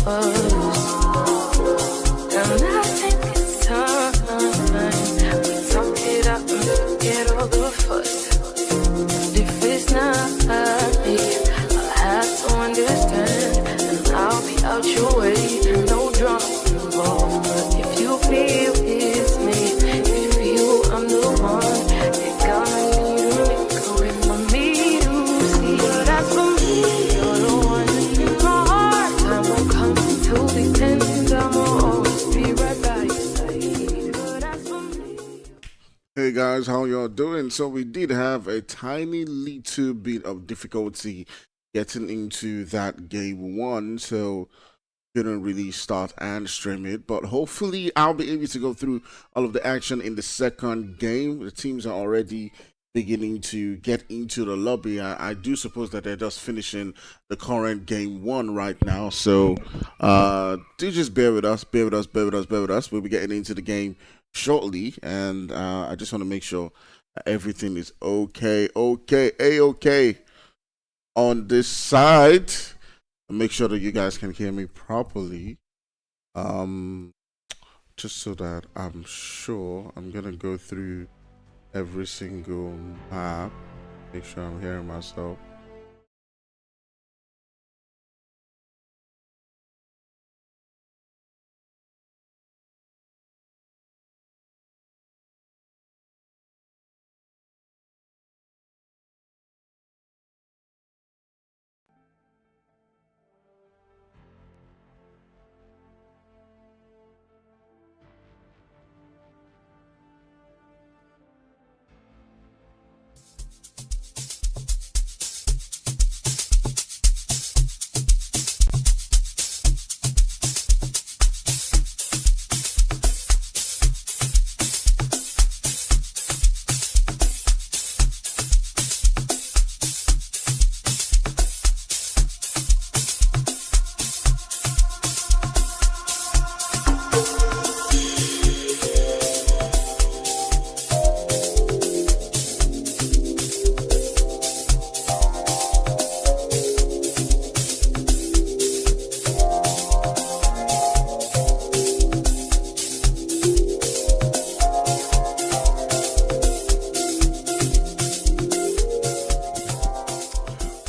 first. And I think it's time we talk it out and forget all the fuss. And if it's not me, I'll have to understand, and I'll be out your way. No drama involved, but if you feel it's me, if you feel I'm the one, you're gonna need to make a way for me to see. But as for me, you're the one in my heart. Time won't come till the end. I'ma always be right by your side. But as for me. Hey guys, how y'all doing? So we did have a tiny little bit of difficulty getting into that game one, so couldn't really start and stream it, but hopefully I'll be able to go through all of the action in the second game. The teams are already beginning to get into the lobby. I do suppose that they're just finishing the current game one right now, so do just bear with us. We'll be getting into the game shortly, and I just want to make sure that everything is okay on this side. Make sure that you guys can hear me properly, just so that I'm sure. I'm gonna go through every single map, make sure I'm hearing myself.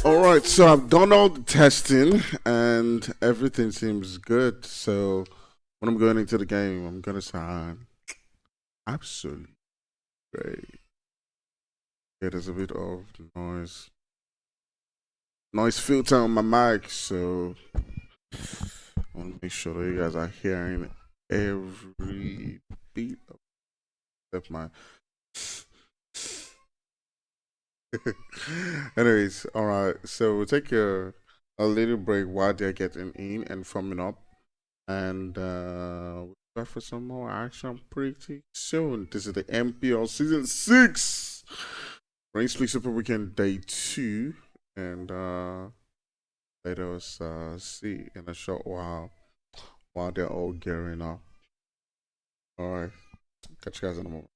Alright, so I've done all the testing and everything seems good. So when I'm going into the game, I'm gonna sound absolutely great. Yeah, there's a bit of noise filter on my mic, so I want to make sure that you guys are hearing every beat except my anyways. All right, so we'll take a little break while they're getting in and forming up, and we'll start for some more action pretty soon. This is the MPL season 6 Rain Split Super Weekend day 2, and let us see in a short while they're all gearing up. All right, catch you guys in a moment.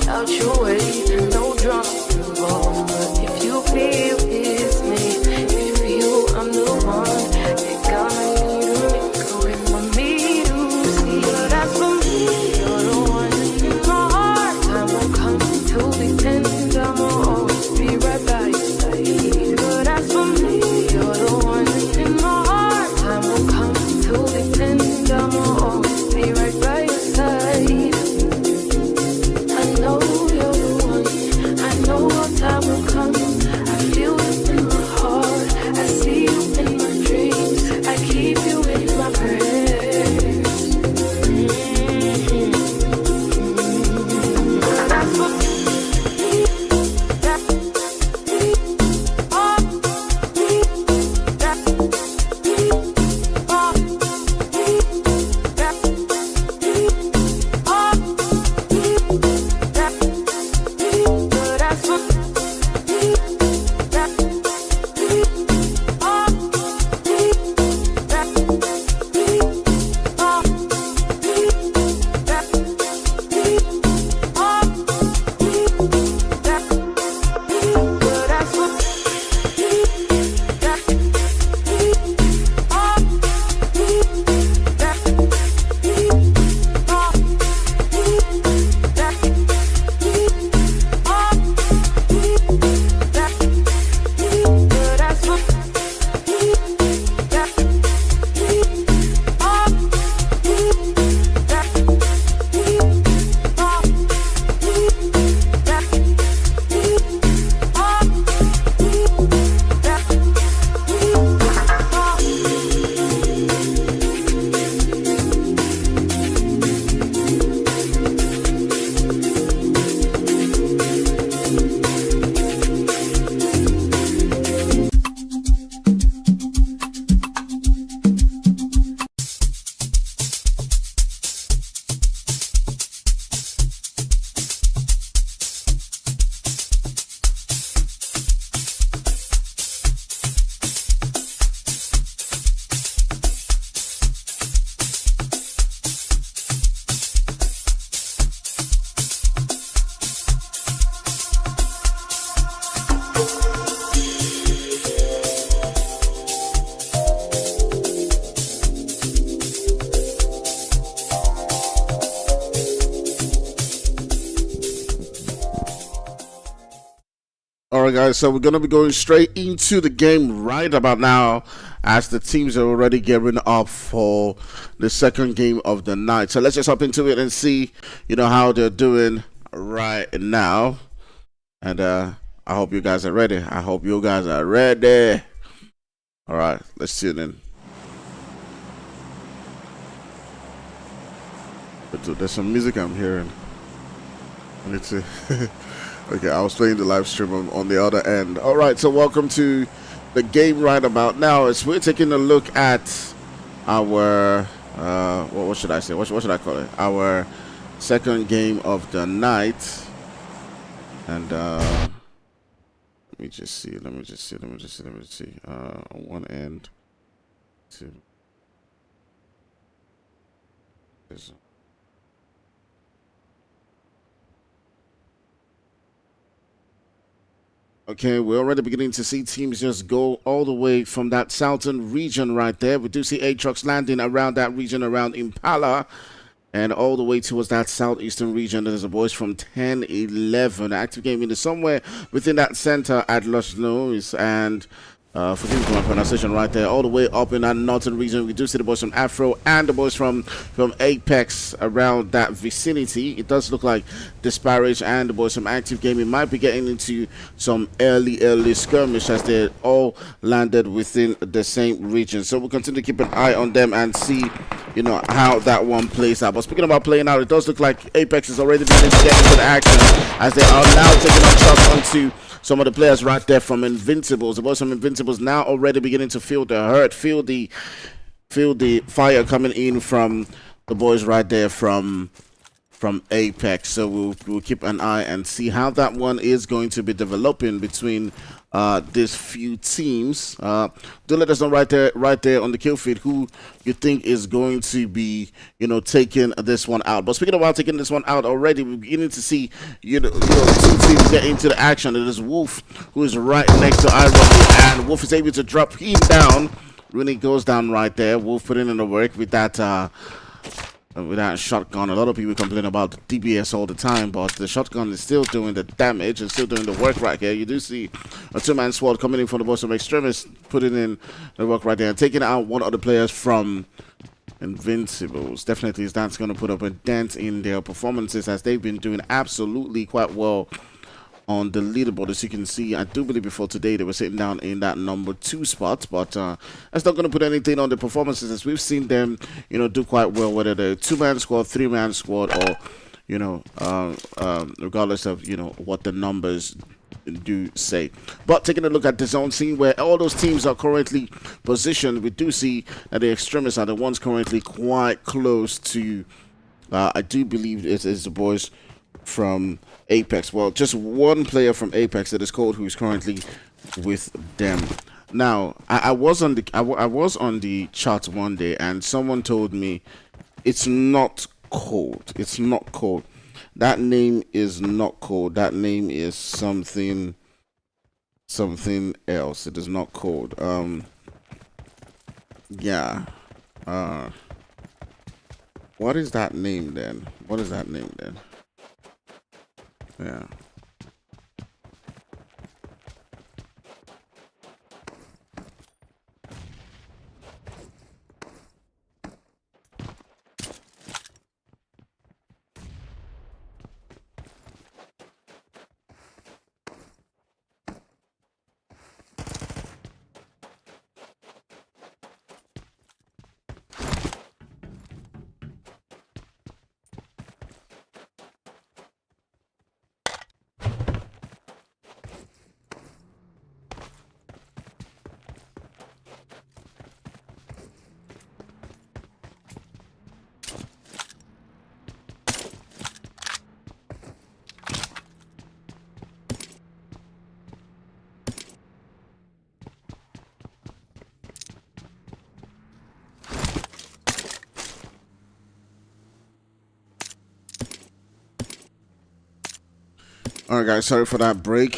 Out your way, no drama involved, but All right, guys, so we're going to be going straight into the game right about now as the teams are already gearing up for the second game of the night. So let's just hop into it and see, how they're doing right now. And I hope you guys are ready. I hope you guys are ready. All right, let's tune in. There's some music I'm hearing. I need to... Okay, I was playing the live stream on the other end. All right, so welcome to the game right about now. As we're taking a look at our, what should I say? What should I call it? Our second game of the night. And let me just see. On one end, two. Okay, we're already beginning to see teams just go all the way from that southern region right there. We do see A-trucks landing around that region, around Impala, and all the way towards that southeastern region. There's a boys from 10-11. Active gaming is somewhere within that center at Los Noise, and forgive me for my pronunciation right there, all the way up in that northern region. We do see the boys from Afro and the boys from Apex around that vicinity. It does look like Disparage and the boys from Active Gaming might be getting into some early skirmish as they all landed within the same region. So we'll continue to keep an eye on them and see, how that one plays out. But speaking about playing out, it does look like Apex is already beginning to get into the action as they are now taking on shots onto some of the players right there from Invincibles. The boys from Invincibles now already beginning to feel the hurt, feel the fire coming in from the boys right there from Apex. So we'll keep an eye and see how that one is going to be developing between these few teams. Do let us know right there on the kill feed who you think is going to be, taking this one out. But speaking about taking this one out already, we're beginning to see, two teams get into the action. It is Wolf who is right next to Iron, and Wolf is able to drop him down. Really goes down right there. Wolf putting in the work with that shotgun. A lot of people complain about the DBS all the time, but the shotgun is still doing the damage and still doing the work right here. You do see a two-man squad coming in from the boys of Extremists, putting in the work right there and taking out one of the players from Invincibles. Definitely that's going to put up a dent in their performances as they've been doing absolutely quite well on the leaderboard. As you can see, I do believe before today they were sitting down in that number 2 spot, but that's not going to put anything on the performances as we've seen them, do quite well, whether they're 2-man squad, 3-man squad, or regardless of what the numbers do say. But taking a look at the zone scene where all those teams are currently positioned, we do see that the Extremists are the ones currently quite close to I do believe it is the boys from Apex. Well, just one player from Apex that is called who is currently with them. Now, I was on the chat one day and someone told me it's not cold. It's not cold. That name is not cold. That name is something else. It is not cold. Yeah. What is that name then? Yeah. Alright guys, sorry for that break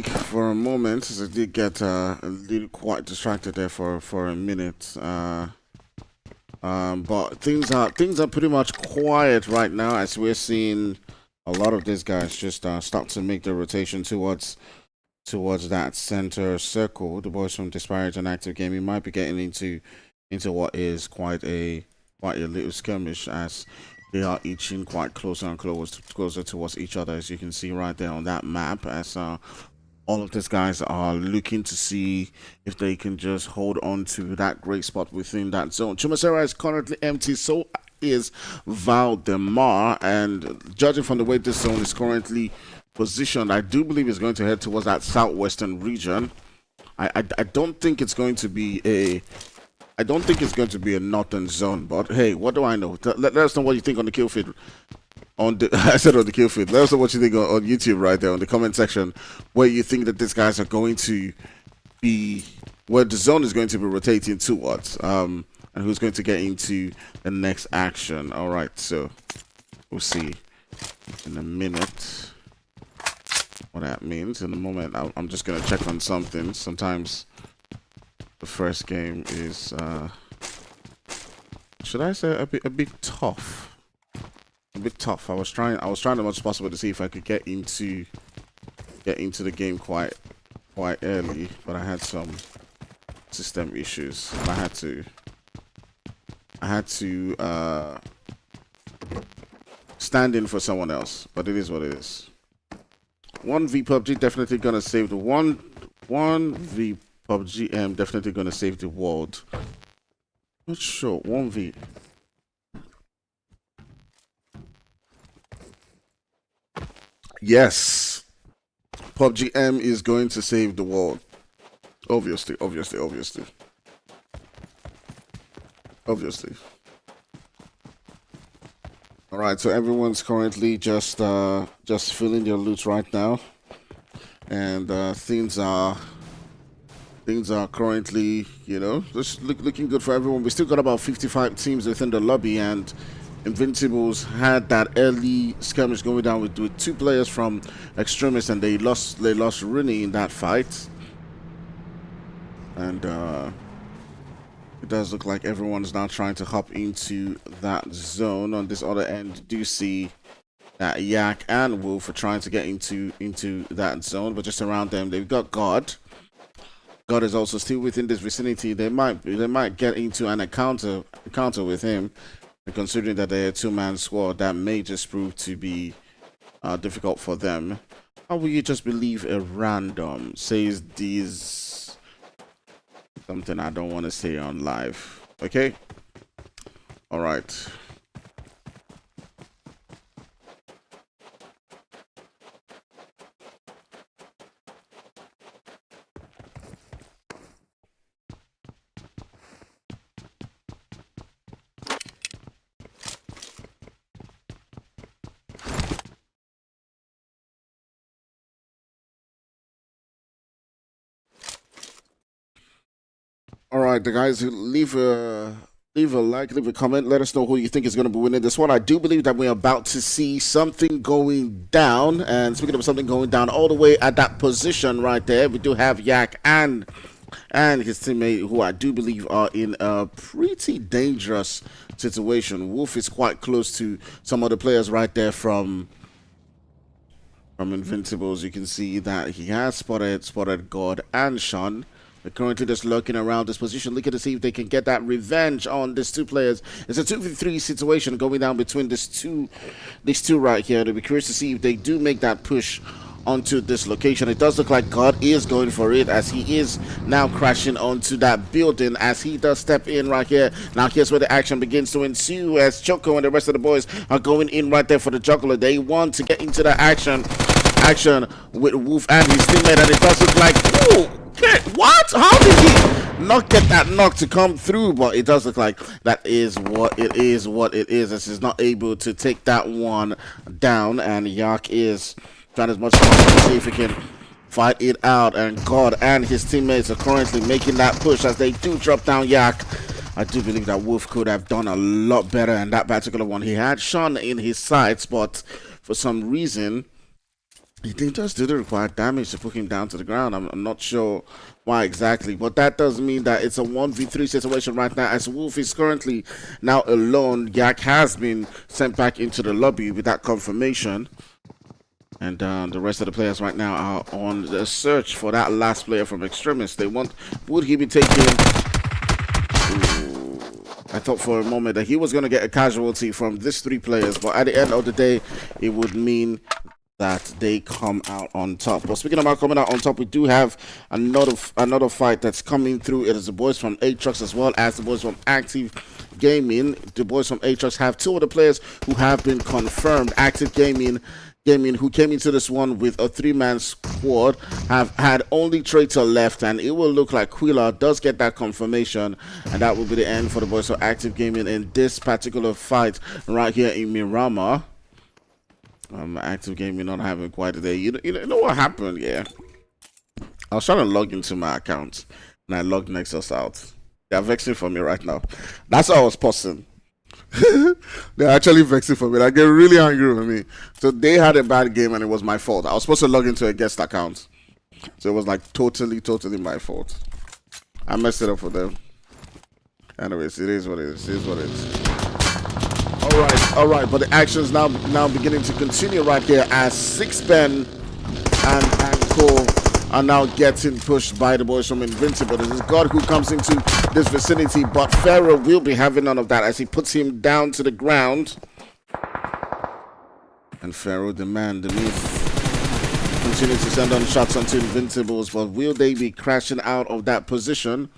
for a moment, as I did get a little quite distracted there for a minute. But things are pretty much quiet right now as we're seeing a lot of these guys just start to make the rotation towards towards that center circle. The boys from Disparate and Active Gaming might be getting into what is quite a little skirmish, as they are inching quite closer and closer towards each other, as you can see right there on that map, as all of these guys are looking to see if they can just hold on to that great spot within that zone. Chumasera is currently empty, so is Valdemar, and judging from the way this zone is currently positioned, I do believe it's going to head towards that southwestern region. I don't think it's going to be a northern zone, but hey, what do I know? Let us know what you think on the kill feed. I said on the kill feed. Let us know what you think on YouTube right there on the comment section, where you think that these guys are going to be, where the zone is going to be rotating towards, and who's going to get into the next action. All right, so we'll see in a minute what that means. In a moment, I'm just gonna check on something. Sometimes the first game is, should I say, a bit tough. A bit tough. I was trying as much as possible to see if I could get into the game quite early, but I had some system issues. And I had to stand in for someone else, but it is what it is. 1v PUBG definitely gonna save the 1v PUBG definitely gonna save the world. Not sure. 1v. Yes, PUBG M is going to save the world. Obviously. All right, so everyone's currently just filling their loot right now, and things are currently, just looking good for everyone. We still got about 55 teams within the lobby, and Invincibles had that early skirmish going down with 2 players from Extremis, and they lost Rooney in that fight. And it does look like everyone's now trying to hop into that zone. On this other end, do see that Yak and Wolf are trying to get into that zone, but just around them they've got God. God is also still within this vicinity. They might get into an encounter with him. And considering that they're a 2-man squad, that may just prove to be difficult for them. How will you just believe a random says these something I don't want to say on live? Okay. All right. All right, the guys who leave a like, leave a comment, let us know who you think is going to be winning this one. I do believe that we're about to see something going down, and speaking of something going down, all the way at that position right there, we do have Yak and his teammate, who I do believe are in a pretty dangerous situation. Wolf is quite close to some of the players right there from Invincibles. You can see that he has spotted God and Sean. They're currently just lurking around this position, looking to see if they can get that revenge on these 2 players. It's a 2v3 situation going down between these two right here. They'll be curious to see if they do make that push onto this location. It does look like God is going for it, as he is now crashing onto that building as he does step in right here. Now here's where the action begins to ensue, as Choco and the rest of the boys are going in right there for the juggler. They want to get into the action with Wolf and his teammate, and it does look like, ooh, what? How did he not get that knock to come through? But it does look like that is what it is, as he's not able to take that one down, and Yak is trying as much as possible to see if he can fight it out, and God and his teammates are currently making that push as they do drop down Yak. I do believe that Wolf could have done a lot better in that particular one. He had Sean in his sights, but for some reason he didn't just do the required damage to put him down to the ground. I'm not sure why exactly, but that does mean that it's a 1v3 situation right now, as Wolf is currently now alone. Yak has been sent back into the lobby with that confirmation. And the rest of the players right now are on the search for that last player from Extremis. They want, would he be taking... Ooh, I thought for a moment that he was going to get a casualty from these 3 players, but at the end of the day, it would mean that they come out on top. But speaking about coming out on top, we do have another fight that's coming through. It is the boys from Aatrox as well as the boys from Active Gaming. The boys from Aatrox have 2 of the players who have been confirmed. Active Gaming, who came into this one with a 3-man squad, have had only Traitor left, and it will look like Quila does get that confirmation, and that will be the end for the boys of Active Gaming in this particular fight right here in Miramar. Active Gaming not having quite a day. You know what happened? Yeah, I was trying to log into my account, and I logged Nexus out. They're vexing for me right now. That's how I was posting. They're actually vexing for me. They get really angry with me. So they had a bad game, and it was my fault. I was supposed to log into a guest account, so it was like totally my fault. I messed it up for them. Anyways, it is what it is. It is what it is. All right, but the action's now beginning to continue right here as Sixpen and Co are now getting pushed by the boys from Invincible. This is God who comes into this vicinity, but Pharaoh will be having none of that as he puts him down to the ground. And Pharaoh, the man, the myth, continues to send on shots onto Invincibles, but will they be crashing out of that position?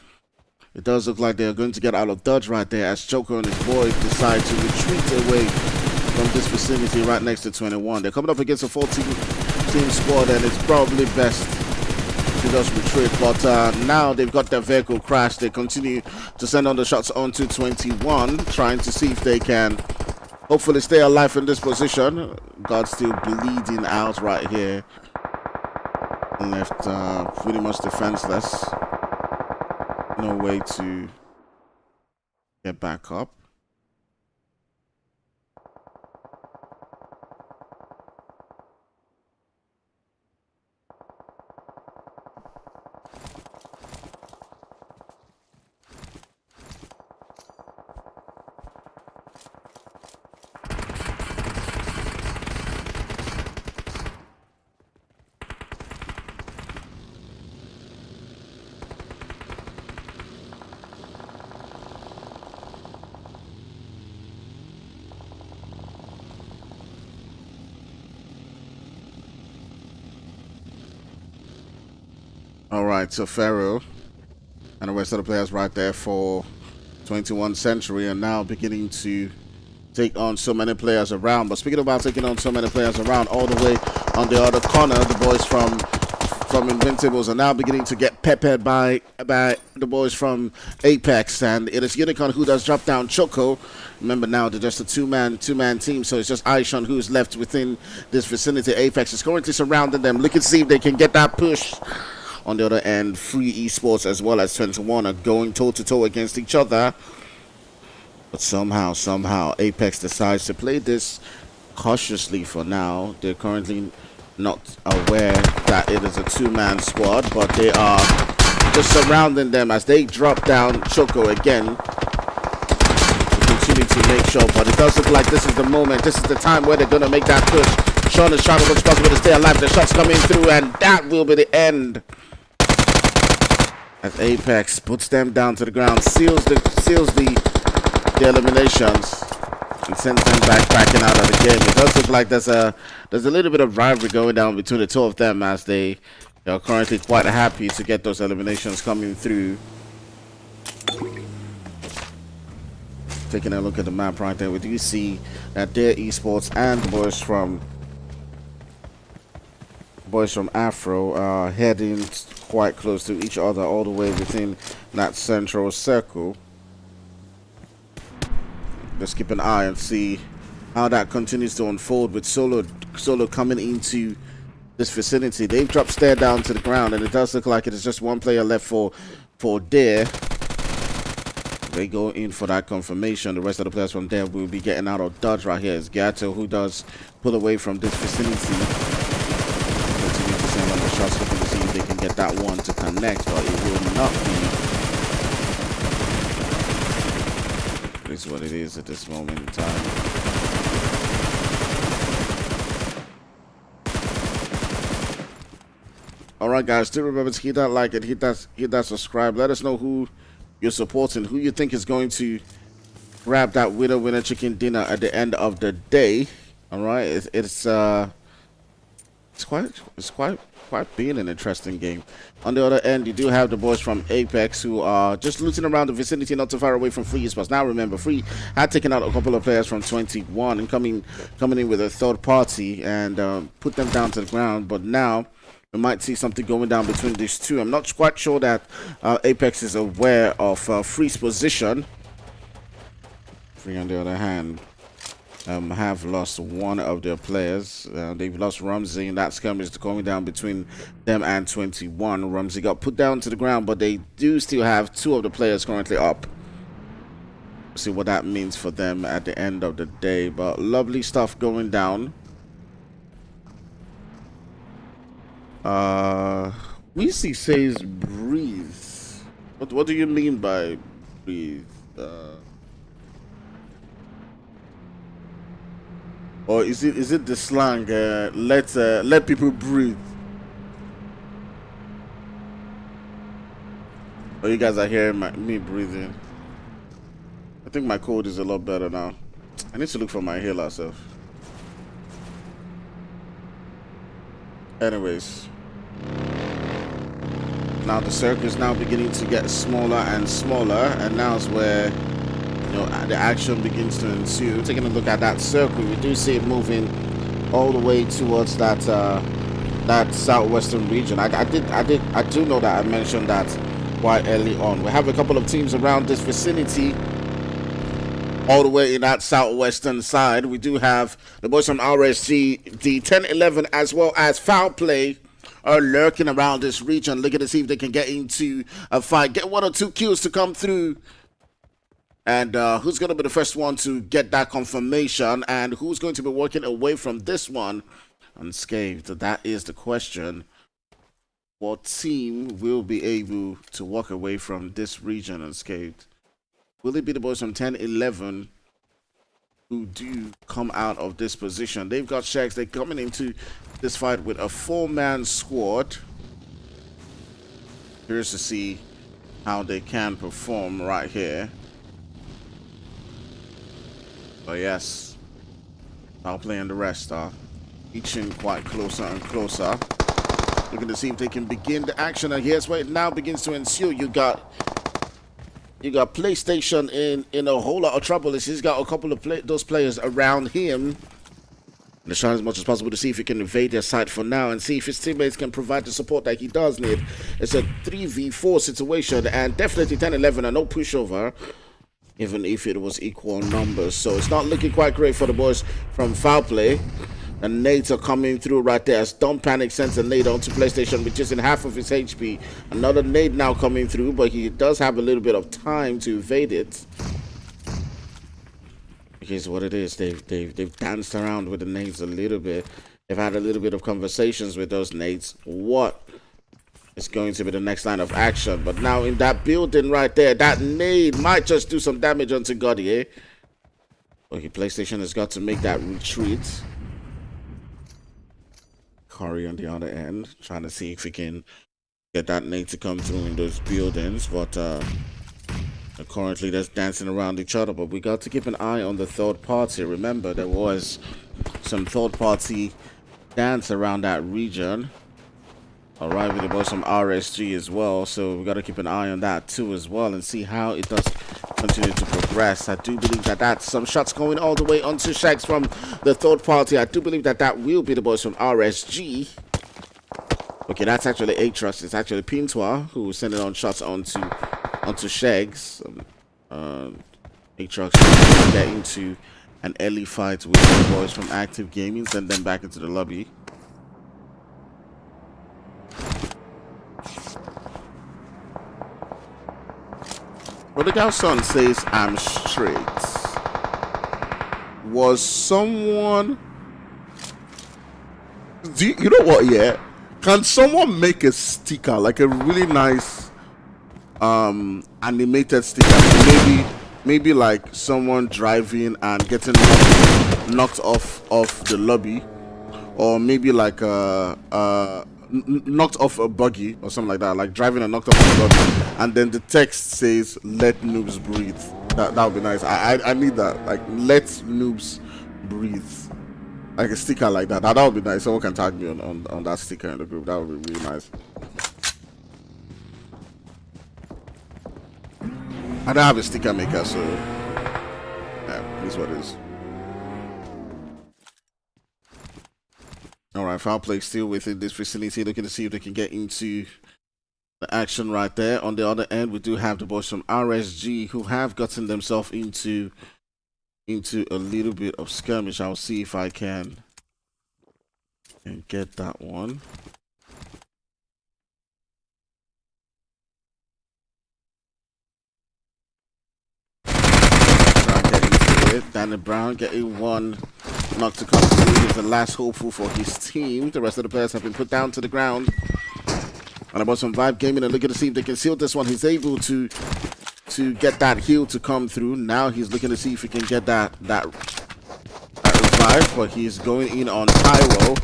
It does look like they're going to get out of dodge right there as Choco and his boys decide to retreat away from this vicinity right next to 21. They're coming up against a 14-team squad, and it's probably best to just retreat. But now they've got their vehicle crashed. They continue to send on the shots onto 21, trying to see if they can hopefully stay alive in this position. God's still bleeding out right here. Left pretty much defenseless. No way to get back up. All right, so Pharaoh and the rest of the players right there for 21st Century are now beginning to take on so many players around. But speaking about taking on so many players around, all the way on the other corner, the boys from Invincibles are now beginning to get peppered by the boys from Apex, and it is Unicorn who does drop down Choco. Remember now they're just a two-man team, so it's just Aishon who's left within this vicinity. Apex is currently surrounding them, looking to see if they can get that push. On the other end, Free Esports as well as 21 are going toe-to-toe against each other. But somehow, Apex decides to play this cautiously for now. They're currently not aware that it is a 2-man squad, but they are just surrounding them as they drop down Choco again. To continue to make sure, but it does look like this is the moment, this is the time where they're going to make that push. Sean is trying to much possible to stay alive. The shots coming through, and that will be the end. As Apex puts them down to the ground, seals the eliminations, and sends them backing out of the game. It does look like there's a little bit of rivalry going down between the 2 of them, as they are currently quite happy to get those eliminations coming through. Taking a look at the map right there, we do see that their esports and the boys from Afro are heading quite close to each other, all the way within that central circle. Let's keep an eye and see how that continues to unfold with Solo coming into this vicinity. They've dropped Stare down to the ground, and it does look like it is just one player left for Dare. They go in for that confirmation. The rest of the players from there will be getting out of dodge right here. It's Gato who does pull away from this vicinity. Continue to send on the shots, looking to see if they can get that one to connect, but it will not be. It is what it is at this moment in time. All right, guys. Still remember to hit that like and hit that subscribe. Let us know who you're supporting, who you think is going to grab that winner chicken dinner at the end of the day. All right, it's quite being an interesting game. On the other end, you do have the boys from Apex who are just looting around the vicinity, not too far away from Free Esports. Now remember, Free had taken out a couple of players from 21 and coming in with a third party and put them down to the ground. But now we might see something going down between these two. I'm not quite sure that Apex is aware of Free's position. Free, on the other hand, have lost one of their players. They've lost Ramsey, and that skirmish is going down between them and 21. Ramsey got put down to the ground, but they do still have two of the players currently up. See what that means for them at the end of the day. But lovely stuff going down. Weezy says breathe. What do you mean by breathe? Or is it the slang? Let people breathe. Oh, you guys are hearing me breathing. I think my code is a lot better now. I need to look for my healer self. Anyways, now the circle is now beginning to get smaller and smaller, and now is where the action begins to ensue. Taking a look at that circle, we do see it moving all the way towards that southwestern region. I do know that I mentioned that quite early on. We have a couple of teams around this vicinity, all the way in that southwestern side. We do have the boys from RSG, the 10-11, as well as Foul Play are lurking around this region, looking to see if they can get into a fight, get one or two kills to come through. And who's going to be the first one to get that confirmation? And who's going to be walking away from this one unscathed? That is the question. What team will be able to walk away from this region unscathed? Will it be the boys from 10-11 who do come out of this position? They've got Shags. They're coming into this fight with a 4-man squad. Curious to see how they can perform right here. But yes, I'll play and the rest are reaching quite closer and closer. Looking to see if they can begin the action. And here's where it now begins to ensue. You got PlayStation in a whole lot of trouble. He's got a couple of those players around him. And trying as much as possible to see if he can invade their site for now and see if his teammates can provide the support that he does need. It's a 3v4 situation, and definitely 10-11 and no pushover, even if it was equal numbers. So it's not looking quite great for the boys from Foul Play. And nades are coming through right there as Don't Panic sends a nade onto PlayStation, which is in half of his HP. Another nade now coming through, but he does have a little bit of time to evade it. Here's what it is. They've danced around with the nades a little bit. They've had a little bit of conversations with those nades. What is going to be the next line of action? But now in that building right there, that nade might just do some damage onto Gaudier. Okay, PlayStation has got to make that retreat. Curry on the other end, trying to see if he can get that nade to come through in those buildings, but currently they're dancing around each other. But we got to keep an eye on the third party. Remember, there was some third party dance around that region. All right, with the boys from RSG as well, so we got to keep an eye on that too as well and see how it does continue to progress. I do believe that that's some shots going all the way onto Shags from the third party. I do believe that that will be the boys from RSG. Okay, that's actually A-Trust. It's actually Pintois who was sending on shots onto Shags. A-Trust get into an early fight with the boys from Active Gaming, send them back into the lobby. Prodigal Son says, I'm straight. Was someone... You know what, yeah? Can someone make a sticker, like a really nice animated sticker? Maybe like someone driving and getting knocked off the lobby. Or maybe like knocked off a buggy or something like that, like driving and knocked off a buggy, and then the text says "Let noobs breathe." That would be nice. I need that. Like, let noobs breathe. Like a sticker like that. That would be nice. Someone can tag me on that sticker in the group. That would be really nice. I don't have a sticker maker, so yeah, this is what it is. Alright, foul play still within this vicinity, looking to see if they can get into the action right there. On the other end, we do have the boys from RSG who have gotten themselves into a little bit of skirmish. I'll see if I can get that one. Danny Brown getting one knock to come through. He's the last hopeful for his team. The rest of the players have been put down to the ground. And about some Vibe Gaming and looking to see if they can seal this one. He's able to get that heal to come through. Now he's looking to see if he can get that revive, but he's going in on Taiwo.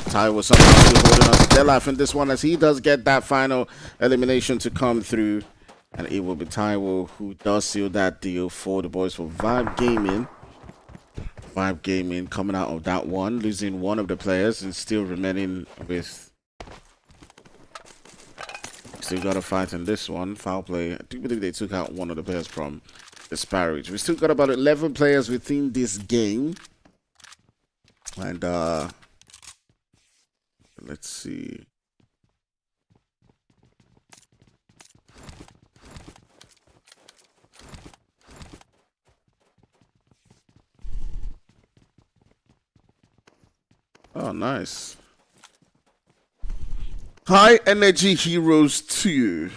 Taiwo somehow still holding on to their life in this one as he does get that final elimination to come through. And it will be Taiwo who does seal that deal for the boys for Vibe Gaming. Vibe Gaming coming out of that one, losing one of the players and still remaining with... Still got a fight in this one. Foul play. I do believe they took out one of the players from Disparage. We still got about 11 players within this game. And let's see. Oh, nice. High Energy Heroes 2.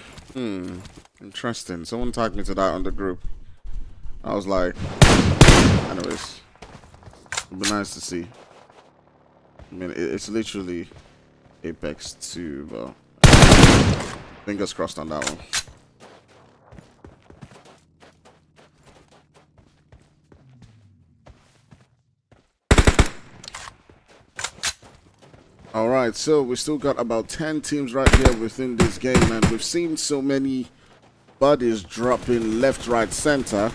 Interesting. Someone tagged me to that on the group. I was like, anyways, it'd be nice to see. I mean, it's literally Apex 2, but fingers crossed on that one. Alright, so we still got about 10 teams right here within this game, and we've seen so many bodies dropping left, right, center.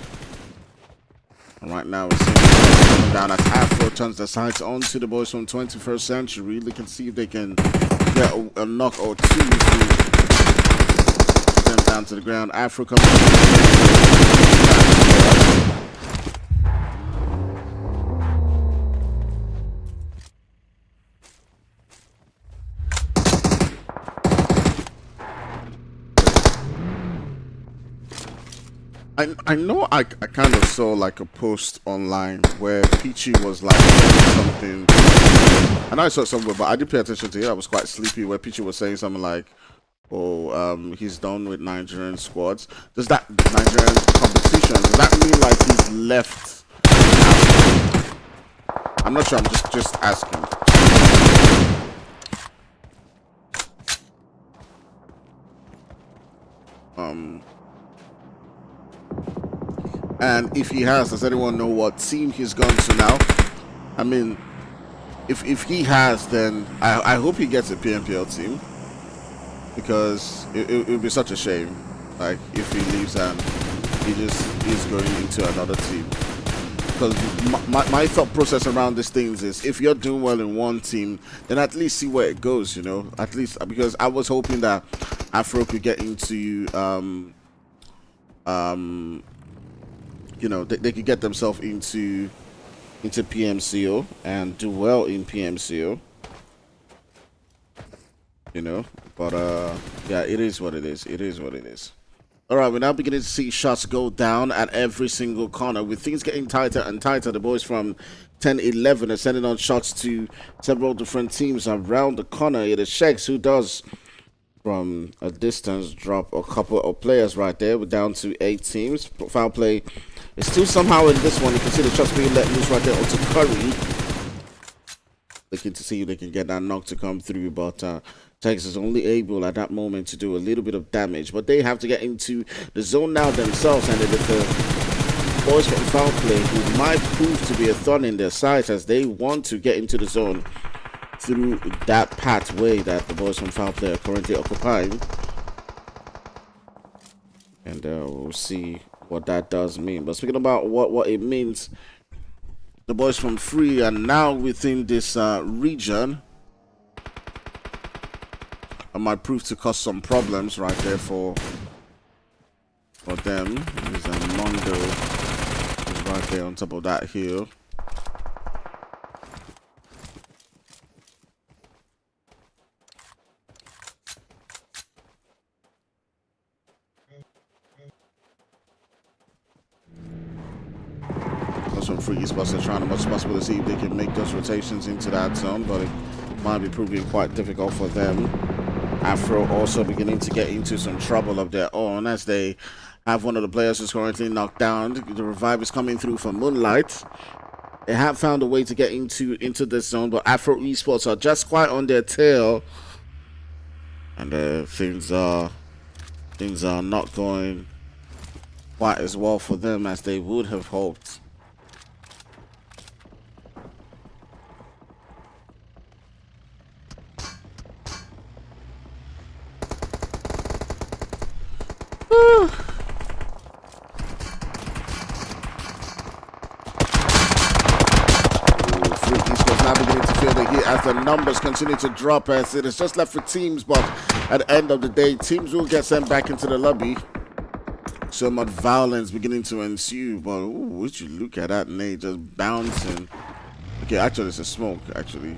And right now we're seeing coming down as Afro turns the sights onto the boys from 21st Century. They can see if they can get a knock or two to them down to the ground. Afro coming I know I kind of saw like a post online where Peachy was like something. I know I saw it somewhere, but I didn't pay attention to it. I was quite sleepy. Where Peachy was saying something like, "Oh, he's done with Nigerian squads." Does that Nigerian competition? Does that mean like he's left? I'm not sure. I'm just asking. And if he has, does anyone know what team he's gone to now? I mean, if he has, then I hope he gets a PMPL team, because it would be such a shame, like if he leaves and he just is going into another team. Because my thought process around these things is, if you're doing well in one team, then at least see where it goes, you know. At least, because I was hoping that Afro could get into you know, they could get themselves into PMCO and do well in PMCO, you know. But yeah, it is what it is. It is what it is. All right, we're now beginning to see shots go down at every single corner, with things getting tighter and tighter. The boys from 10-11 are sending on shots to several different teams around the corner. It is Sheks who does, from a distance, drop a couple of players right there. We're down to 8 teams. Foul play is still somehow in this one. You can see the shots being let loose right there onto Curry. Looking to see if they can get that knock to come through, but Texas is only able at that moment to do a little bit of damage. But they have to get into the zone now themselves, and it is the boys from foul play who might prove to be a thorn in their side, as they want to get into the zone. through that pathway that the boys from Foul Play are currently occupying. And we'll see what that does mean. But speaking about what it means, the boys from Free are now within this region. It might prove to cause some problems right there for them. There's a Mondo right there on top of that hill. Some Free Esports are trying as much as possible to see if they can make those rotations into that zone, but it might be proving quite difficult for them. Afro also beginning to get into some trouble of their own as they have one of the players who's currently knocked down. The revive is coming through from Moonlight. They have found a way to get into this zone, but Afro Esports are just quite on their tail, and things are not going quite as well for them as they would have hoped. As the numbers continue to drop, as it is just left for teams, but at the end of the day, teams will get sent back into the lobby. So much violence beginning to ensue, but would you look at that nade just bouncing? Okay, actually it's a smoke actually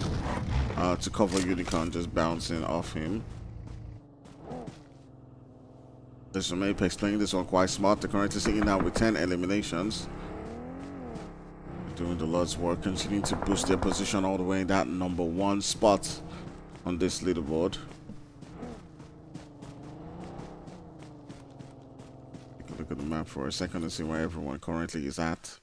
to cover Unicorn, just bouncing off him. There's some Apex playing this one quite smart. They're currently sitting now with 10 eliminations. Doing the Lord's work, continuing to boost their position all the way in that #1 spot on this leaderboard. Take a look at the map for a second and see where everyone currently is at.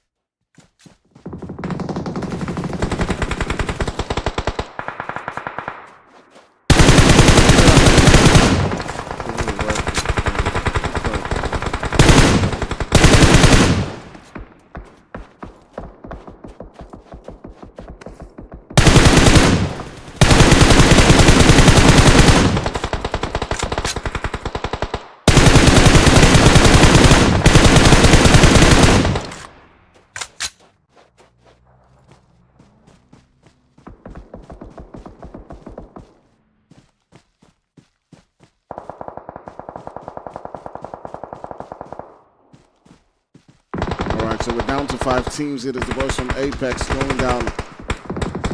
So we're down to 5 teams. It is the boys from Apex going down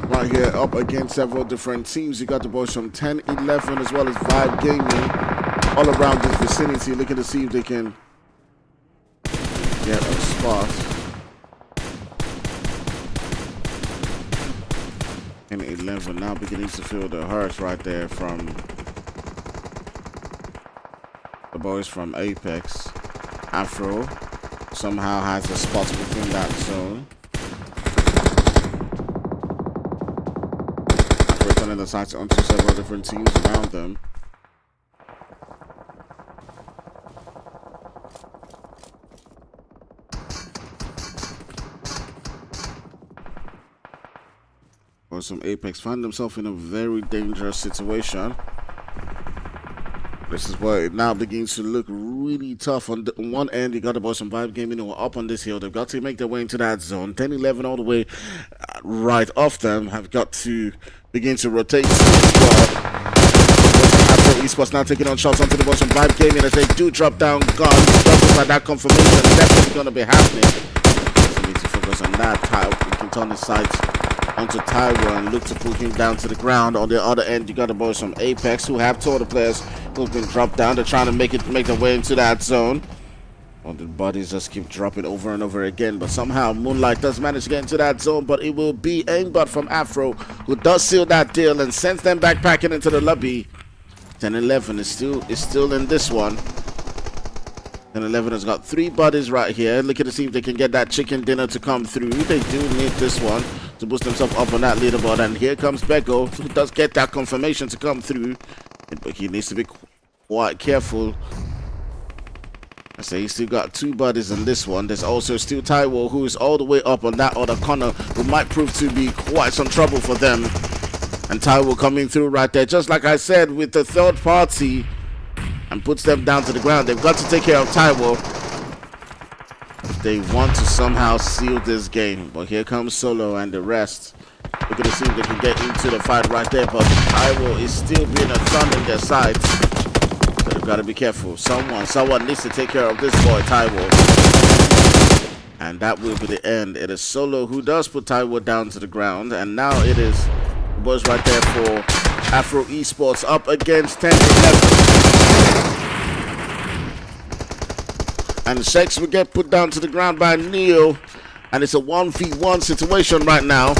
right here up against several different teams. You got the boys from 10-11 as well as Vibe Gaming all around this vicinity, looking to see if they can get a spot. And 11 now beginning to feel the hurt right there from the boys from Apex. Afro somehow has a spot within that zone. After turning the sights onto several different teams around them. Or some Apex find themselves in a very dangerous situation. This is where it now begins to look really tough. On one end, you got the boys from Vibe Gaming who are up on this hill. They've got to make their way into that zone. 10-11 all the way right off them have got to begin to rotate as well. After Esports now taking on shots onto the boys from Vibe Gaming as they do drop down guns. Just like that confirmation is definitely going to be happening. So we need to focus on that. We can turn the sights onto Tyra and look to pull him down to the ground. On the other end, you got the boys from Apex who have told the players who've been dropped down. They're trying to make their way into that zone. Well, the bodies just keep dropping over and over again, but somehow Moonlight does manage to get into that zone, but it will be aimbot from Afro who does seal that deal and sends them backpacking into the lobby. 10-11 is still in this one. 10-11 has got 3 bodies right here, looking to see if they can get that chicken dinner to come through. They do need this one to boost themselves up on that leaderboard, and here comes Beko, who does get that confirmation to come through, but he needs to be quite careful. I say he's still got 2 bodies in this one. There's also still Taiwo, who is all the way up on that other corner, who might prove to be quite some trouble for them. And Taiwo coming through right there, just like I said, with the third party, and puts them down to the ground. They've got to take care of Taiwo. They want to somehow seal this game. But here comes Solo and the rest. We're going to see if they can get into the fight right there. But Taiwo is still being a thorn in their sides. So they've got to be careful. Someone needs to take care of this boy, Taiwo. And that will be the end. It is Solo who does put Taiwo down to the ground. And now it is the boys right there for Afro Esports up against 10-11. And Shex will get put down to the ground by Neo. And it's a 1v1 situation right now.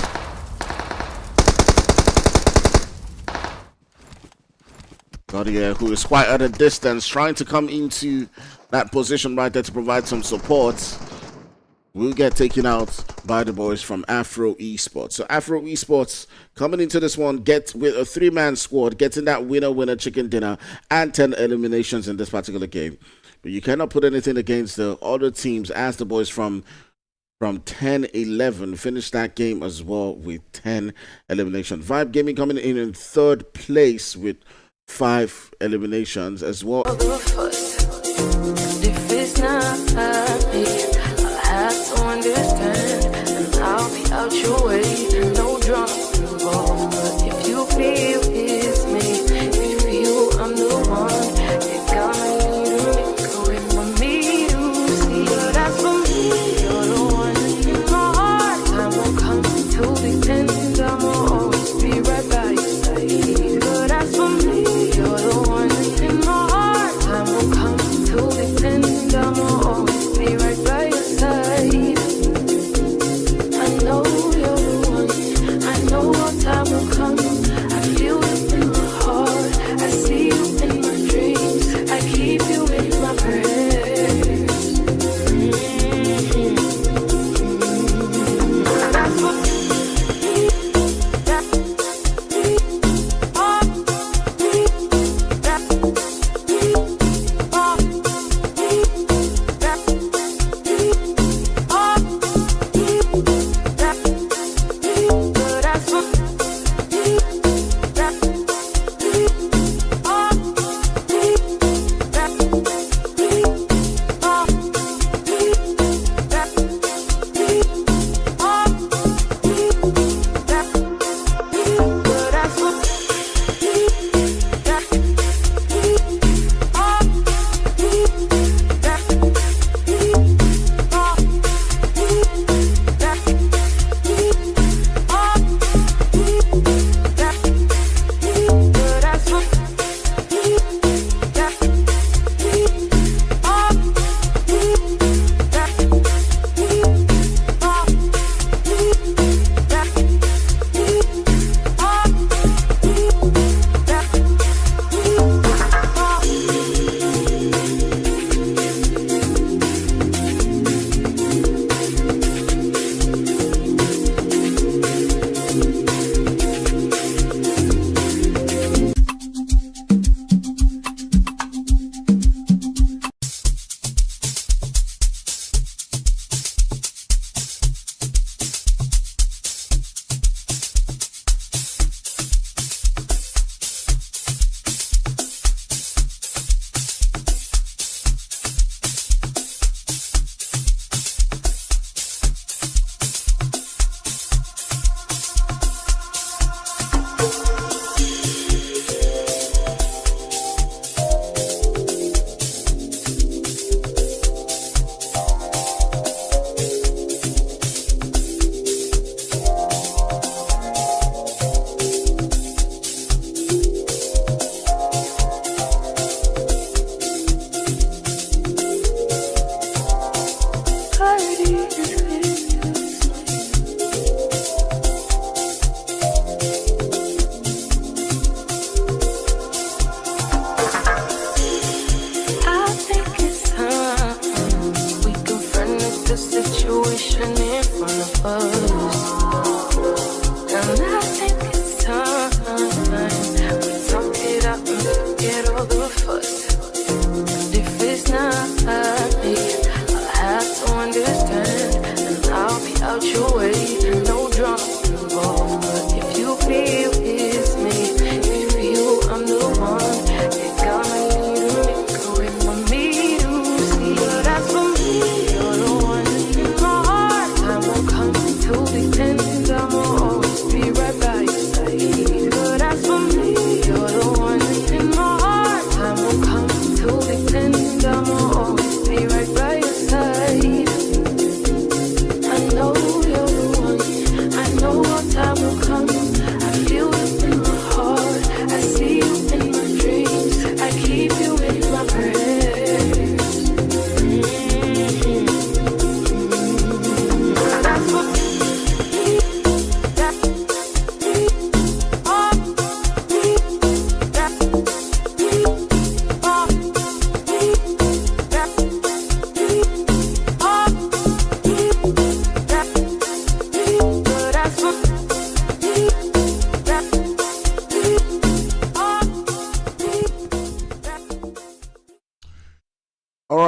Gaudier, who is quite at a distance, trying to come into that position right there to provide some support, will get taken out by the boys from Afro Esports. So Afro Esports coming into this one, get with a 3-man squad, getting that winner chicken dinner and 10 eliminations in this particular game. But you cannot put anything against the other teams, as the boys from 10-11 finished that game as well with 10 eliminations. Vibe Gaming coming in third place with 5 eliminations as well. If it's not me, I'll have to understand, and I'll be out your way. No drama involved, but if you feel it's me, if you feel I'm the one, you're gonna need to make a way for me to see. But as for me, you're the one in my heart. Time won't come till the end, I'ma always be right by your side. But as for me, you're the one in my heart. Time will come till the end, I'ma always be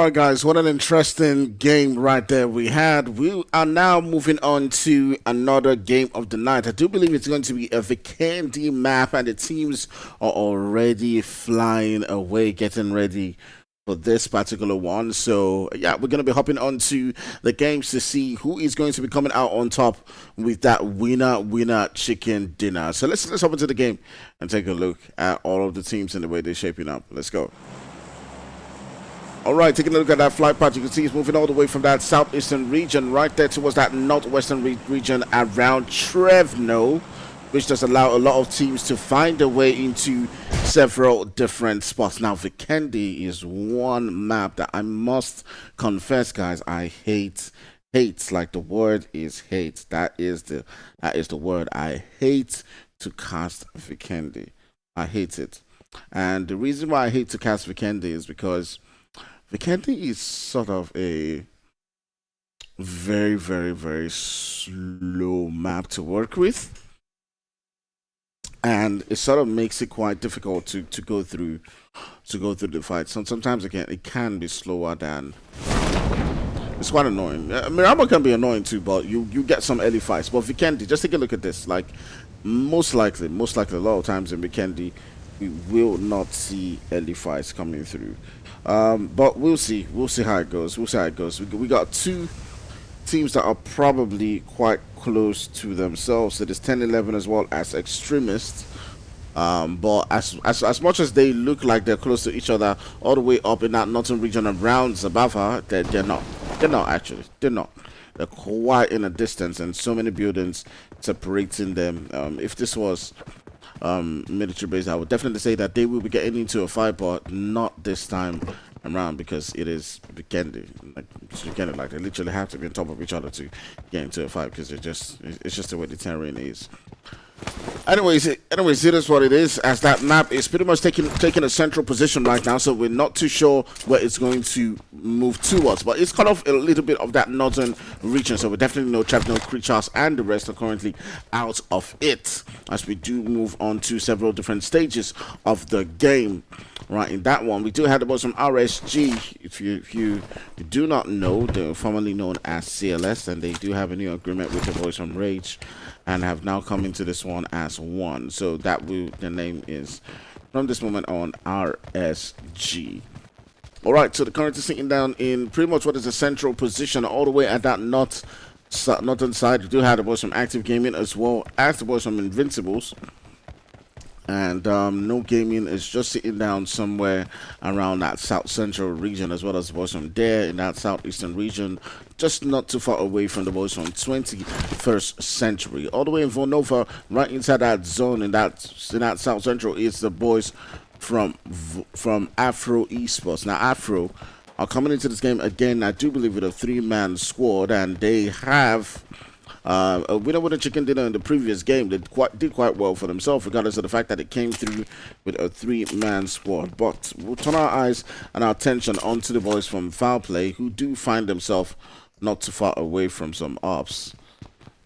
right, guys, what an interesting game right there we had. We are now moving on to another game of the night. I do believe it's going to be a Vikendi map, and the teams are already flying away, getting ready for this particular one. So yeah, we're going to be hopping on to the games to see who is going to be coming out on top with that winner chicken dinner. So let's hop into the game and take a look at all of the teams and the way they're shaping up. Let's go. All right, taking a look at that flight path, you can see it's moving all the way from that southeastern region right there towards that northwestern region around Trevno, which does allow a lot of teams to find their way into several different spots. Now, Vikendi is one map that I must confess, guys, I hate. Like the word is hate. That is the word. I hate to cast Vikendi. I hate it. And the reason why I hate to cast Vikendi is because Vikendi is sort of a very, very, very slow map to work with, and it sort of makes it quite difficult to go through the fight. So sometimes again, it can be slower than. It's quite annoying. Mirambo can be annoying too, but you get some early fights. But Vikendi, just take a look at this. Like most likely, a lot of times in Vikendi, we will not see early fights coming through. But we'll see how it goes. We got two teams that are probably quite close to themselves. It is 10-11 as well as extremists. But as much as they look like they're close to each other, all the way up in that northern region around Zabava, they're not. They're not actually. They're not. They're quite in a distance, and so many buildings separating them. If this was military base, I would definitely say that they will be getting into a fight, but not this time around, because it is Vikendi. Like they literally have to be on top of each other to get into a fight, because it's just the way the terrain is. Anyways, it is what it is, as that map is pretty much taking a central position right now, so we're not too sure where it's going to move towards, but it's cut off a little bit of that northern region, so we definitely know Chapno, Creatures, and the rest are currently out of it, as we do move on to several different stages of the game. Right, in that one, we do have the boys from RSG. If you do not know, they're formerly known as CLS, and they do have a new agreement with the boys from Rage, and have now come into this one as one. So the name is from this moment on RSG. All right, so the currently sitting down in pretty much what is a central position, all the way at that northern side. We do have the boys from Active Gaming as well as the boys from Invincibles. And No Gaming is just sitting down somewhere around that south central region, as well as the boys from there in that southeastern region, just not too far away from the boys from 21st Century. All the way in Vonova, right inside that zone in that south central, is the boys from Afro Esports. Now Afro are coming into this game again, I do believe, with a 3-man squad, and they have a winner with a chicken dinner in the previous game. They did quite well for themselves, regardless of the fact that it came through with a 3-man squad. But we'll turn our eyes and our attention onto the boys from Foul Play, who do find themselves not too far away from some ops.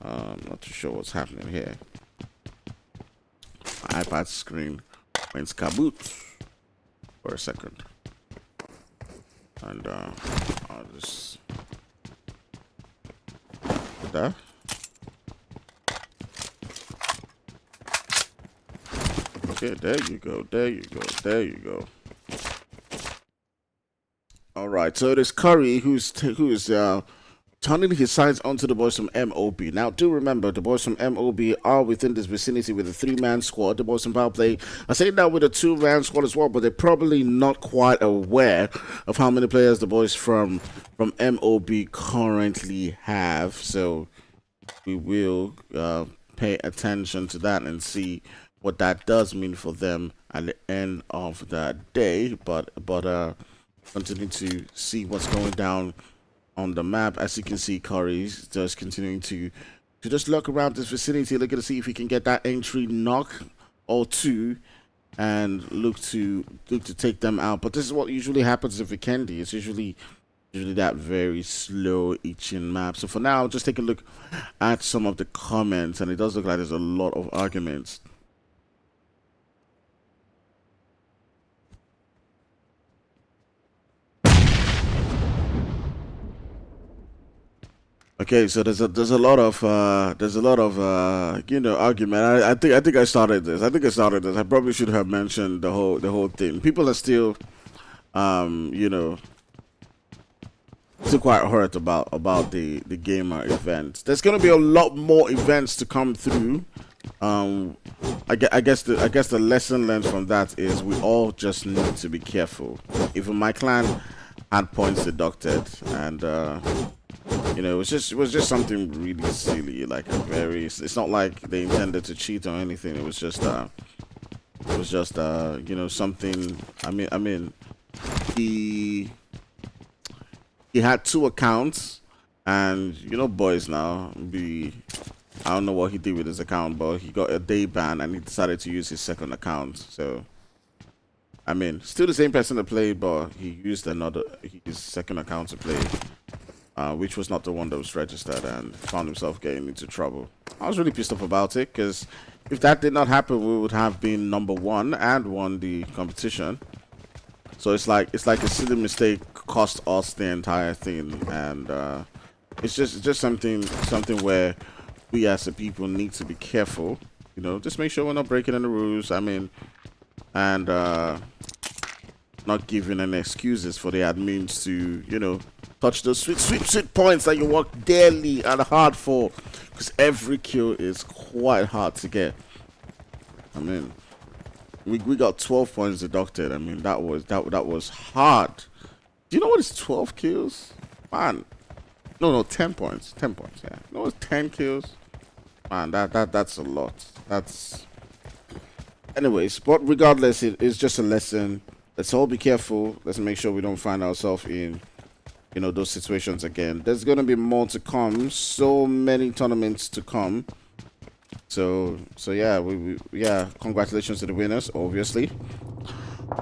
Not too sure what's happening here. My iPad screen went kaboot for a second, and I'll just put that. Okay, there you go. All right, so it is Curry who's turning his sights onto the boys from MOB. Now, do remember, the boys from MOB are within this vicinity with a 3-man squad. The boys from Power Play are saying that with a 2-man squad as well, but they're probably not quite aware of how many players the boys from MOB currently have. So we will pay attention to that and see what that does mean for them at the end of the day. But continue to see what's going down on the map. As you can see, Curry's just continuing to just look around this vicinity, looking to see if he can get that entry knock or two, and look to take them out. But this is what usually happens in Vikendi. It's usually that very slow itching map. So for now, just take a look at some of the comments, and it does look like there's a lot of arguments. Okay, so there's a lot of argument. I think I started this. I probably should have mentioned the whole thing. People are still um you know still quite hurt about the gamer events. There's gonna be a lot more events to come through. Um, I guess the lesson learned from that is we all just need to be careful. Even my clan had points deducted, and it was just something really silly, like a very. It's not like they intended to cheat or anything. It was just something. I mean, he he had two accounts, and boys now be. I don't know what he did with his account, but he got a day ban and he decided to use his second account. So, I mean, still the same person to play, but he used his second account to play, which was not the one that was registered, and found himself getting into trouble. I was really pissed off about it because if that did not happen, we would have been number one and won the competition. So it's like a silly mistake cost us the entire thing, and it's just something where we as a people need to be careful. Just make sure we're not breaking any rules. I mean, and not giving any excuses for the admins to touch those sweet points that you work daily and hard for, because every kill is quite hard to get. I mean, we got 12 points deducted. I mean, that was hard. Do you know what is 12 kills, man? No, 10 points. 10 points. Yeah, it's 10 kills. Man, that's a lot. That's anyways. But regardless, it's just a lesson. Let's all be careful. Let's make sure we don't find ourselves in those situations again. There's gonna be more to come. So many tournaments to come. So yeah, congratulations to the winners, obviously.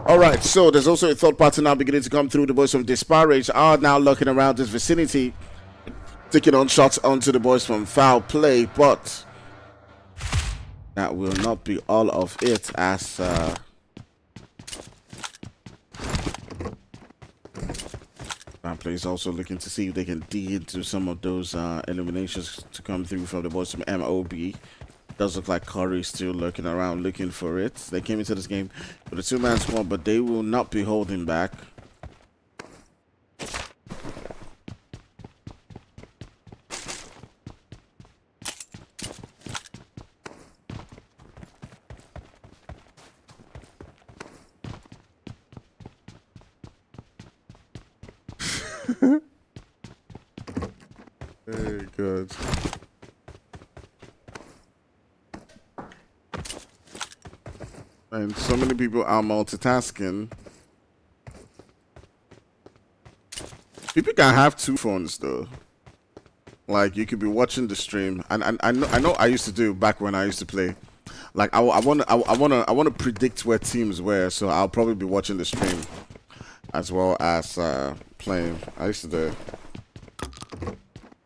All right, so there's also a third party now beginning to come through. The boys from Disparage are now looking around this vicinity, taking on shots onto the boys from Foul Play, but that will not be all of it, as Foul Play is also looking to see if they can dig into some of those eliminations to come through from the boys from MOB. Does look like Curry still lurking around looking for it. They came into this game with a two-man squad, but they will not be holding back. Very good. And so many people are multitasking. People can have two phones though. Like, you could be watching the stream, and I know I used to do back when I used to play. Like, I wanna predict where teams were, so I'll probably be watching the stream as well as playing. I used to do.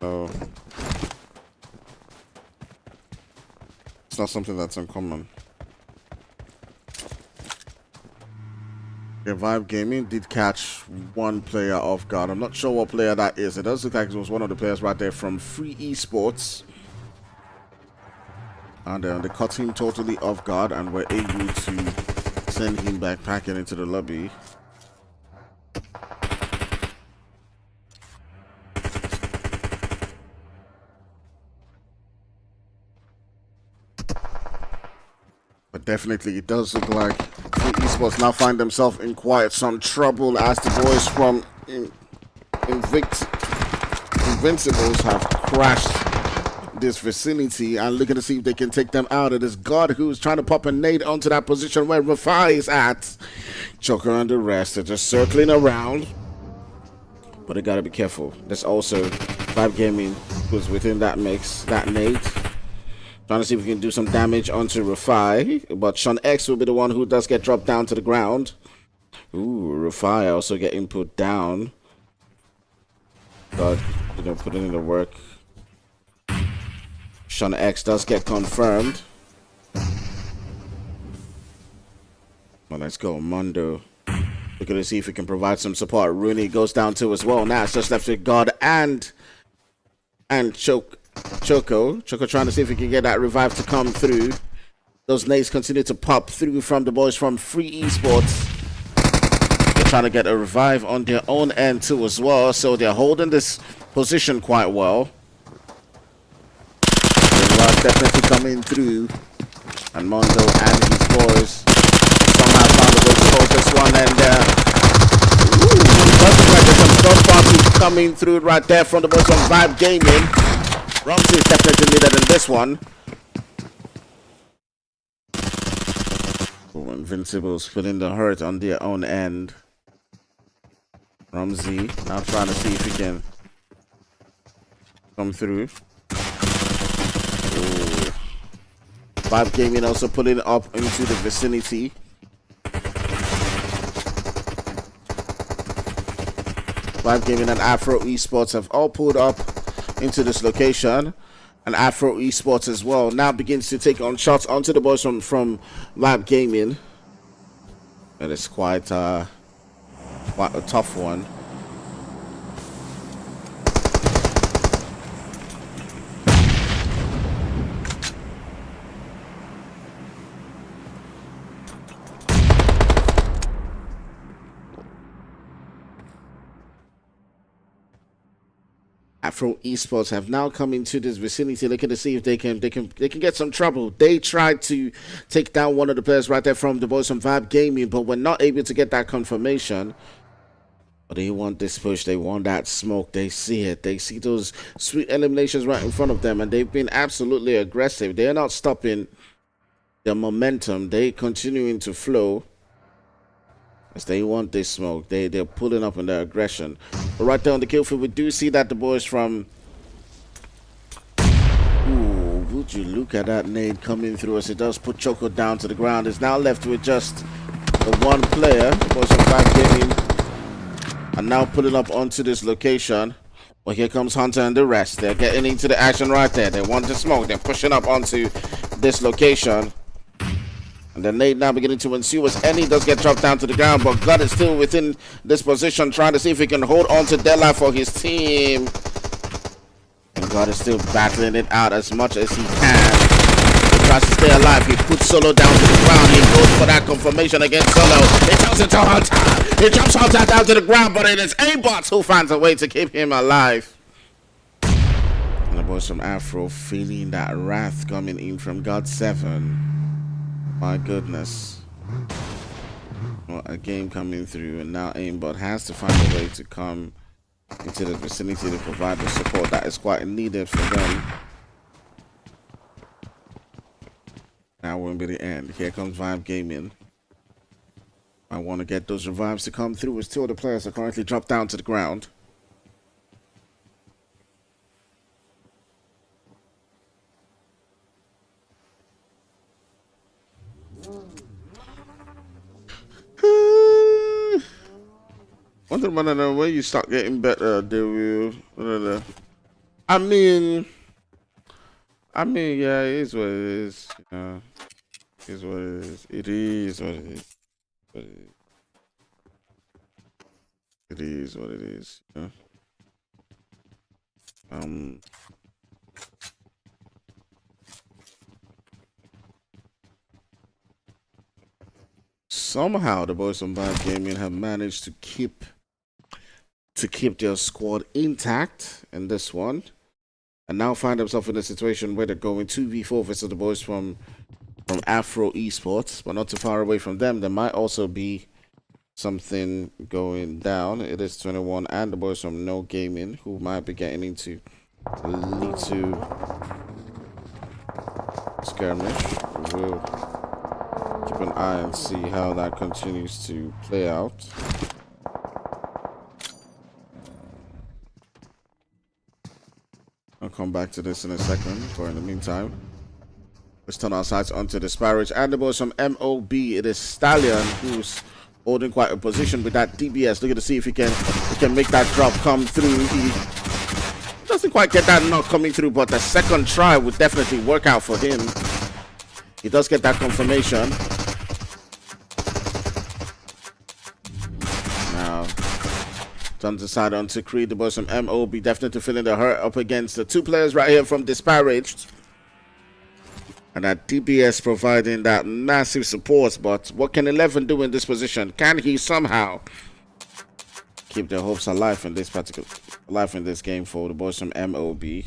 So it's not something that's uncommon. Yeah, Vibe Gaming did catch one player off guard. I'm not sure what player that is. It does look like it was one of the players right there from Free Esports. And they caught him totally off guard and were able to send him back packing into the lobby. But definitely, it does look like Free Esports now find themselves in quite some trouble, as the boys from Invincibles have crashed this vicinity and looking to see if they can take them out of this guard who's trying to pop a nade onto that position where Rafai is at. Joker and the rest are just circling around, but they gotta be careful. There's also Vibe Gaming who's within that mix, that nade. Trying to see if we can do some damage onto Rafai, but Sean X will be the one who does get dropped down to the ground. Ooh, Rafai also getting put down. But, putting in the work. Sean X does get confirmed. Well, let's go, Mondo. We're going to see if we can provide some support. Rooney goes down too as well. Now it's just left with God and and Choco trying to see if he can get that revive to come through. Those nades continue to pop through from the boys from Free Esports. They're trying to get a revive on their own end too as well, so they're holding this position quite well. The revive definitely coming through, and Mondo and his boys somehow found a way to hold this one, and looks like there's some third party coming through right there from the boys from Vibe Gaming. Rumsey is definitely needed in this one. Oh, Invincible's feeling the hurt on their own end. Rumsey now trying to see if he can come through. Oh. Vibe Gaming also pulling up into the vicinity. Vibe Gaming and Afro Esports have all pulled up into this location, and Afro Esports as well now begins to take on shots onto the boys from Vibe Gaming. It is quite a tough one. Afro Esports have now come into this vicinity looking to see if they can get some trouble. They tried to take down one of the players right there from the boys from Vibe Gaming, but were not able to get that confirmation. But they want this push, they want that smoke, they see it, they see those sweet eliminations right in front of them, and they've been absolutely aggressive. They're not stopping their momentum, they continuing to flow. As they want this smoke, they're pulling up in their aggression. But right there on the kill field, we do see that the boys from... Ooh, would you look at that nade coming through as it does put Choco down to the ground. It's now left with just the one player. The boys from Vibe Gaming are now pulling up onto this location. Well, here comes Hunter and the rest. They're getting into the action right there. They want the smoke. They're pushing up onto this location. And the nade now beginning to ensue as Any does get dropped down to the ground, but God is still within this position, trying to see if he can hold on to their life for his team. And God is still battling it out as much as he can. He tries to stay alive. He puts Solo down to the ground. He goes for that confirmation against Solo. He turns into Hunter. He drops Hunter down to the ground, but it is A-Bots who finds a way to keep him alive. And the boys from Afro feeling that wrath coming in from God 7. My goodness. Well, a game coming through, and now Aimbot has to find a way to come into the vicinity to provide the support that is quite needed for them. Now won't be the end. Here comes Vibe Gaming. I want to get those revives to come through as two of the players are currently dropped down to the ground. Wonder when you start getting better, they will. I mean, yeah, it is what it is. It is what it is. It is what it is. It is what it is. Somehow the boys from Vibe Gaming have managed to keep their squad intact in this one, and now find themselves in a situation where they're going 2v4 versus the boys from Afro Esports, but not too far away from them. There might also be something going down. It is 21 and the boys from No Gaming who might be getting into a lead to skirmish. We'll keep an eye and see how that continues to play out. I'll come back to this in a second, but in the meantime, let's turn our sights onto the Sparrows and the boys from MOB. It is Stallion who's holding quite a position with that DBS, looking to see if he can make that drop come through. He doesn't quite get that knock coming through, but the second try would definitely work out for him. He does get that confirmation. Now, Turns the side on to Creed. The boys from MOB definitely feeling the hurt up against the 2 players right here from Disparaged. And that DBS providing that massive support. But what can 11 do in this position? Can he somehow keep their hopes alive in this game for the boys from MOB? Alive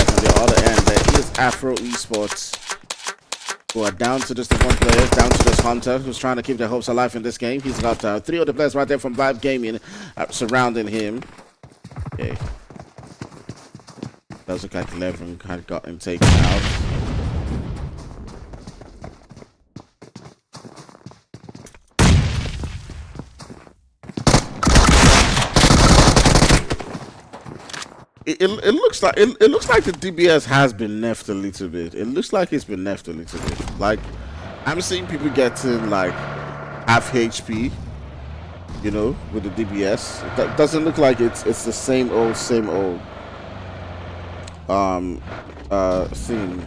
on the other end, there is Afro Esports, who are down to just the 1 player, down to this Hunter, who's trying to keep their hopes alive in this game. He's got 3 other players right there from Vibe Gaming surrounding him. Okay. Does look like 11 had gotten taken out. It looks like it looks like the DBS has been nerfed a little bit. It looks like it's been nerfed a little bit. Like, I'm seeing people getting like half HP, you know, with the DBS. It doesn't look like it's the same old thing.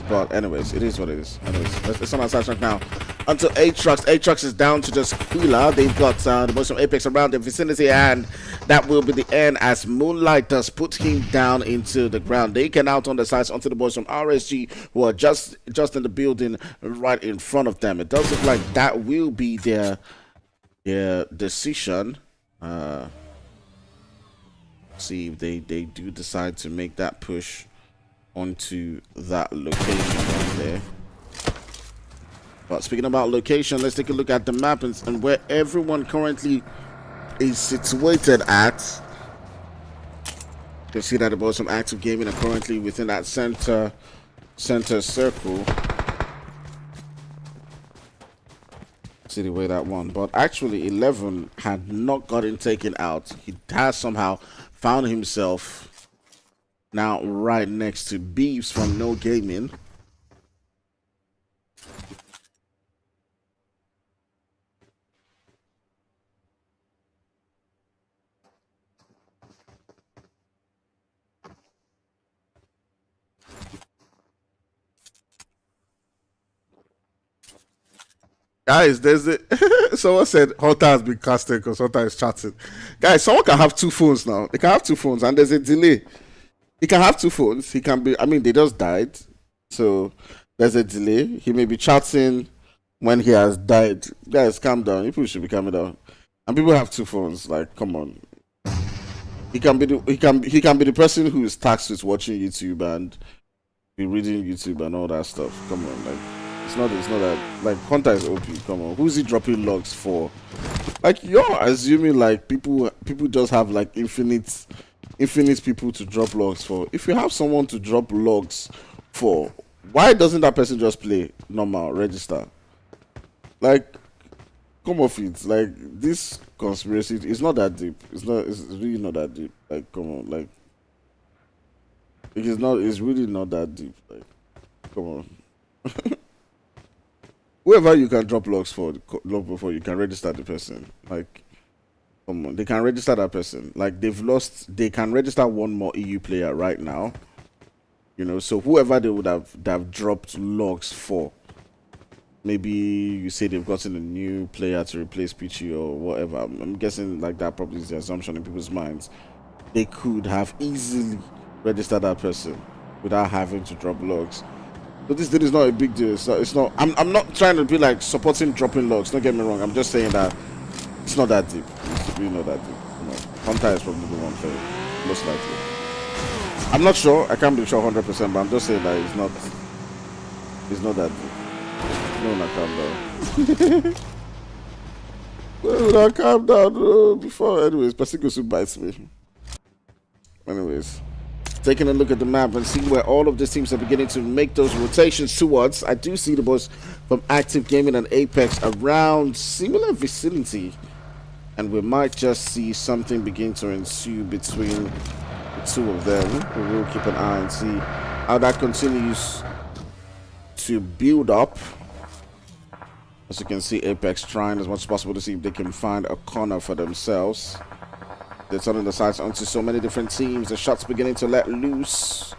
But anyways, it is what it is. Anyways, let's on our side right now. Until Aatrox. Aatrox is down to just Healer. They've got the most of Apex around the vicinity, and that will be the end as Moonlight does put him down into the ground. They can out on the sides onto the boys from RSG, who are just in the building right in front of them. It does look like that will be their decision. See if they do decide to make that push onto that location right there. But speaking about location, let's take a look at the map and where everyone currently is situated at. You see that the boys from Active Gaming are currently within that center circle. See the way that one, but actually 11 had not gotten taken out. He has somehow found himself now right next to Beeps from No Gaming. Guys, there's it. Someone said Hunter has been casted because Hunter is chatting. Guys, someone can have 2 phones now. They can have 2 phones, and there's a delay. He can have 2 phones. He can be. I mean, they just died, so there's a delay. He may be chatting when he has died. Guys, calm down. People should be calming down. And people have 2 phones. Like, come on. He can be the person who is tasked with watching YouTube and be reading YouTube and all that stuff. Come on, like. It's not that, like, Hunter is OP, come on. Who's he dropping logs for? Like, you're assuming, like, people just have, like, infinite people to drop logs for. If you have someone to drop logs for, why doesn't that person just play normal, register? Like, come off it. Like, this conspiracy is not that deep. It's really not that deep. Like, come on, like, it's really not that deep. Like, come on. Whoever you can drop logs for, you can register the person. Like, come on, they can register that person. Like, they can register 1 more EU player right now. You know, so whoever they would have dropped logs for, maybe you say they've gotten a new player to replace Peachy or whatever. I'm guessing like that probably is the assumption in people's minds. They could have easily registered that person without having to drop logs. But this is not a big deal. It's not. I'm not trying to be like supporting dropping logs. Don't get me wrong. I'm just saying that it's not that deep. It's really not that deep. You know, Hunter is probably the one player, most likely. I'm not sure. I can't be sure 100%, but I'm just saying that it's not that deep. No, calm down. No, calm down. Before, anyways, Pasicosu bites me. Anyways. Taking a look at the map and seeing where all of these teams are beginning to make those rotations towards. I do see the boys from Active Gaming and Apex around similar vicinity, and we might just see something begin to ensue between the 2 of them. We will keep an eye and see how that continues to build up. As you can see, Apex trying as much as possible to see if they can find a corner for themselves. They're turning the sights onto so many different teams. The shots beginning to let loose.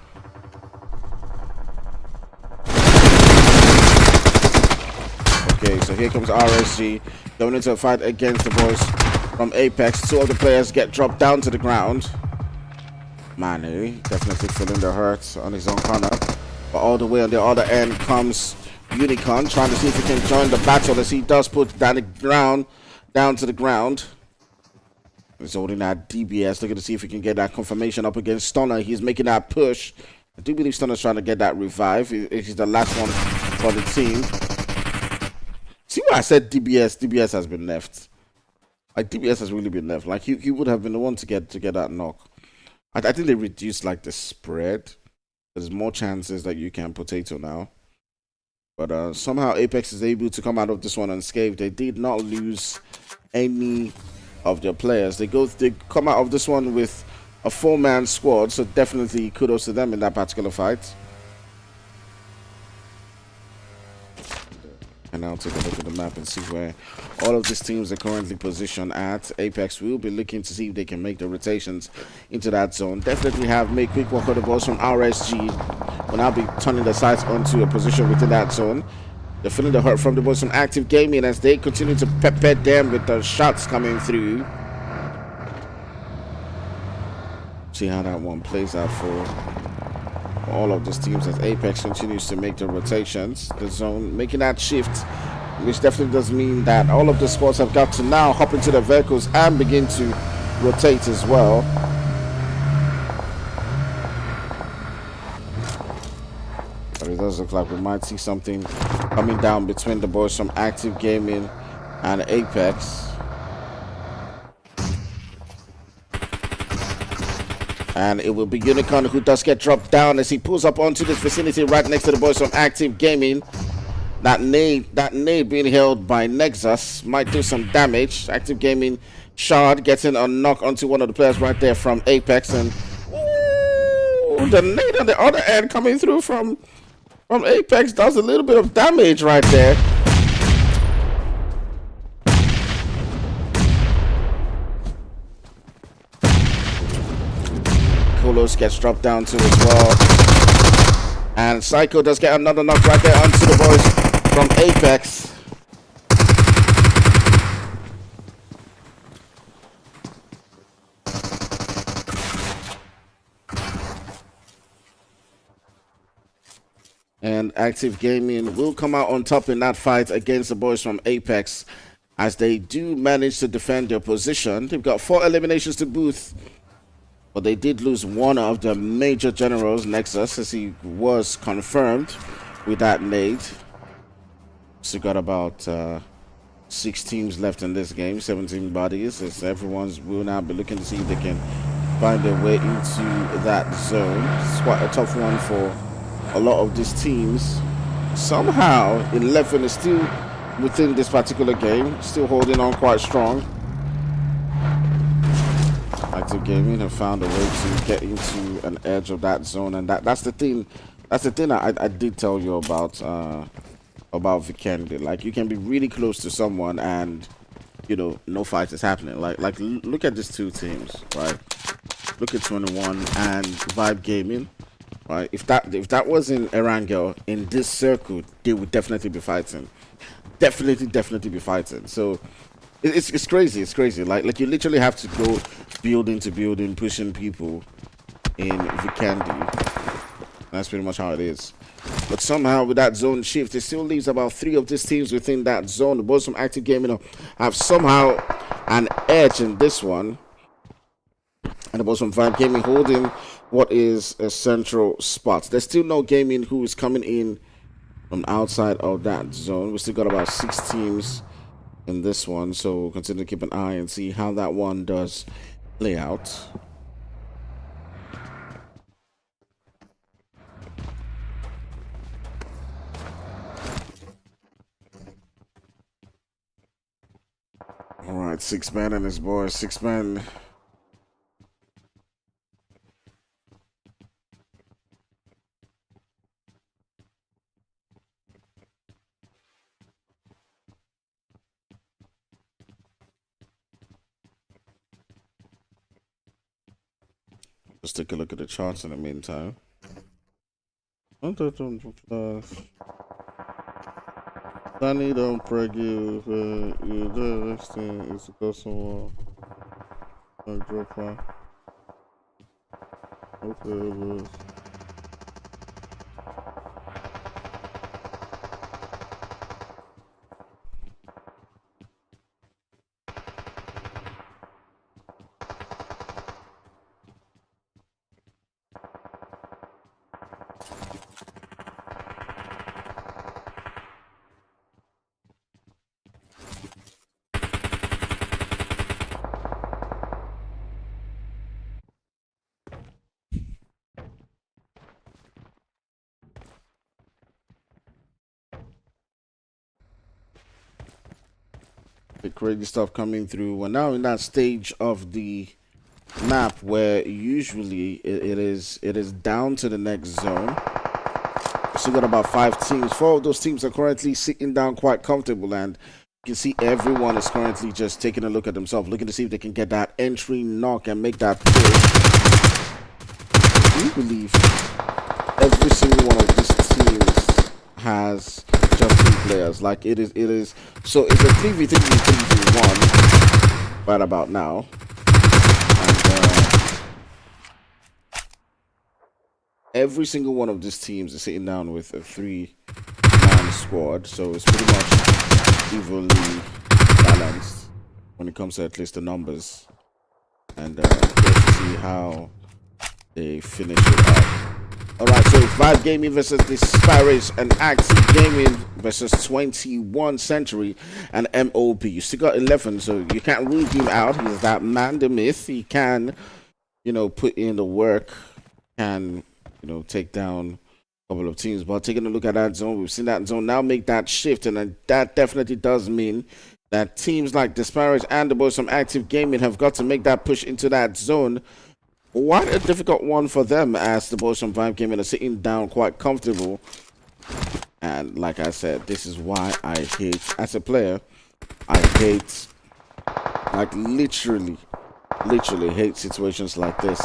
Okay, so So here comes RSG going into a fight against the boys from Apex. Two of the players get dropped down to the ground. Manu definitely feeling the hurt on his own corner. But all the way on the other end comes Unicorn, trying to see if he can join the battle as he does put down to the ground. He's holding that DBS, looking to see if he can get that confirmation up against Stunner. He's making that push. I do believe Stunner's trying to get that revive. He's the last one for the team. See why I said DBS? DBS has been left. Like, DBS has really been left. Like, he would have been the one to get that knock. I think they reduced, like, the spread. There's more chances that you can potato now. But somehow Apex is able to come out of this one unscathed. They did not lose any of their players. They come out of this one with a 4-man squad, so definitely kudos to them in that particular fight. And now take a look at the map and see where all of these teams are currently positioned at. Apex will be looking to see if they can make the rotations into that zone. Definitely make quick work of the balls from RSG. Will now be turning the sights onto a position within that zone. They're feeling the hurt from the boys from Active Gaming as they continue to pepper them with the shots coming through. See how that one plays out for all of these teams as Apex continues to make the rotations. The zone making that shift, which definitely does mean that all of the squads have got to now hop into their vehicles and begin to rotate as well. But it does look like we might see something coming down between the boys from Active Gaming and Apex. And it will be Unicorn who does get dropped down as he pulls up onto this vicinity right next to the boys from Active Gaming. That nade being held by Nexus might do some damage. Active Gaming Shard getting a knock onto one of the players right there from Apex. And ooh, the nade on the other end coming through from Apex does a little bit of damage right there. Kolos gets dropped down too as well. And Psycho does get another knock right there onto the boys from Apex. And Active Gaming will come out on top in that fight against the boys from Apex as they do manage to defend their position. They've got 4 eliminations to Booth, but they did lose one of the major generals, Nexus, as he was confirmed with that nade. So got about 6 teams left in this game, 17 bodies, as everyone's will now be looking to see if they can find their way into that zone. It's quite a tough one for a lot of these teams. Somehow 11 is still within this particular game, still holding on quite strong. Active Gaming have found a way to get into an edge of that zone, and that's the thing I did tell you about Vikendi. Like, you can be really close to someone and, you know, no fight is happening. Like look at these two teams, right? Look at 21 and Vibe Gaming. Right, if that wasn't Erangel in this circle, they would definitely be fighting. Definitely be fighting. So it's crazy. It's crazy. Like you literally have to go building to building, pushing people in Vikendi. That's pretty much how it is. But somehow with that zone shift, it still leaves about 3 of these teams within that zone. The boys from Active Gaming have somehow an edge in this one, and the boys from Vibe Gaming holding what is a central spot. There's still no gaming who is coming in from outside of that zone. We still got about 6 teams in this one, so we'll continue to keep an eye and see how that one does play out. All right, 6-man and his boys. 6-man. Let's take a look at the charts in the meantime. So Danny don't preg you if you do the next thing is to call someone like drop one. Okay, the crazy stuff coming through. We're now in that stage of the map where usually it is down to the next zone. So we got about 5 teams. 4 of those teams are currently sitting down quite comfortable, and you can see everyone is currently just taking a look at themselves, looking to see if they can get that entry knock and make that push. We believe every single one of these teams has just 2 players. Like it is. So it's a 3v3, 3v1 right about now. Every single one of these teams is sitting down with a 3-man squad, so it's pretty much evenly balanced when it comes to at least the numbers. And let's see how they finish it up. Alright, so Vibe Gaming versus the Spirits and Active Gaming versus 21 Century and MOB. You still got 11, so you can't rule him out. He's that man, the myth. He can, put in the work, can take down a couple of teams. But taking a look at that zone, we've seen that zone now make that shift, and that definitely does mean that teams like the Spirits and the boys from Active Gaming have got to make that push into that zone. What a difficult one for them, as the boys from Vibe Gaming are sitting down quite comfortable. And like I said, this is why I hate, as a player, I hate, like literally hate situations like this.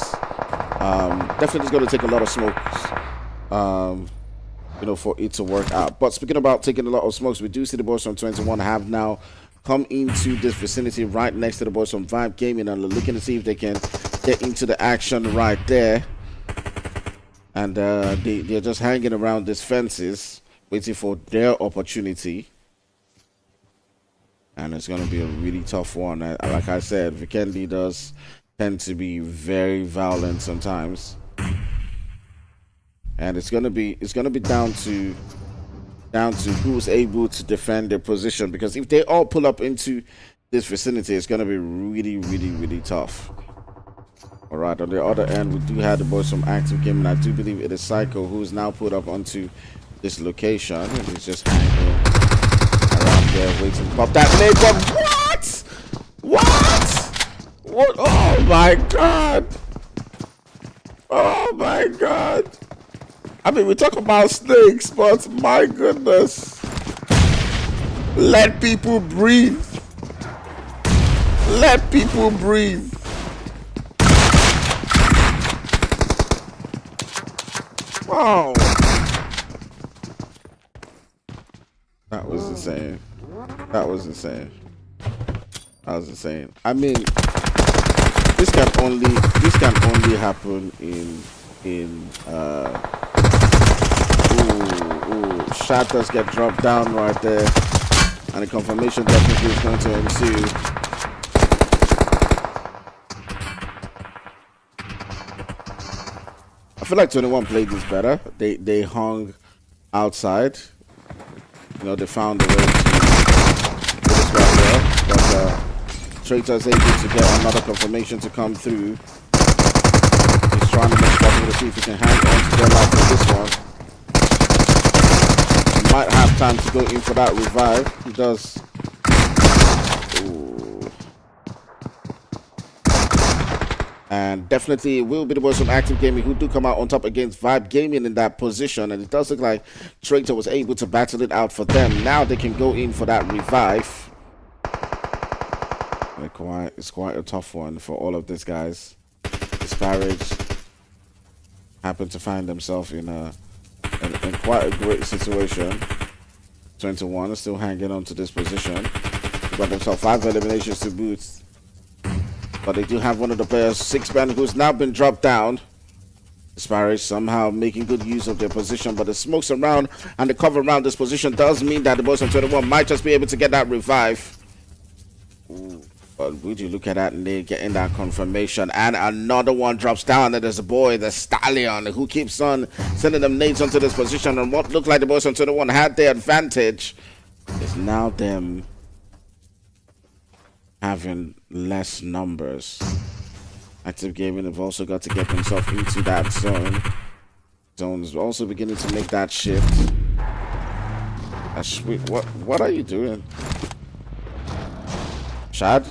Definitely it's going to take a lot of smokes, for it to work out. But speaking about taking a lot of smokes, we do see the boys from 21 have now come into this vicinity right next to the boys from Vibe Gaming, and they're looking to see if they can get into the action right there. And they're just hanging around these fences, waiting for their opportunity. And it's going to be a really tough one. Like I said, Vikendi does tend to be very violent sometimes, and it's gonna be down to who's able to defend their position, because if they all pull up into this vicinity, it's gonna be really tough. All right, on the other end, we do have the boys from Active Gaming. I do believe it is Psycho who's now put up onto this location, and he's just hanging around there waiting to pop that nade. But what? What? Oh my god! Oh my god! I mean, we talk about snakes, but my goodness! Let people breathe! Let people breathe! Wow! That was insane. That was insane. That was insane. I mean, this can only happen in shot does get dropped down right there, and the confirmation definitely is going to ensue. I feel like 21 played this better. They hung outside. They found a way to do this right there, but Traitor is able to get another confirmation to come through. He's trying to make possible to see if he can hang on to their life for this one. He might have time to go in for that revive. He does. Ooh. And definitely it will be the boys from Active Gaming who do come out on top against Vibe Gaming in that position. And it does look like Traitor was able to battle it out for them. Now they can go in for that revive. It's quite a tough one for all of these guys. Disparage happen to find themselves in quite a great situation. 21 is still hanging on to this position. Got themselves 5 eliminations to boot. But they do have one of the players, 6-man, who's now been dropped down. Disparage somehow making good use of their position, but the smokes around and the cover around this position does mean that the boys on 21 might just be able to get that revive. Ooh, but would you look at that and they're getting that confirmation, and another one drops down, and there's a boy, the Stallion, who keeps on sending them nades onto this position, and what looked like the boys on 21 had their advantage is now them having less numbers. Active Gaming have also got to get themselves into that zone. Zone is also beginning to make that shift. That's sweet. What are you doing? Shad?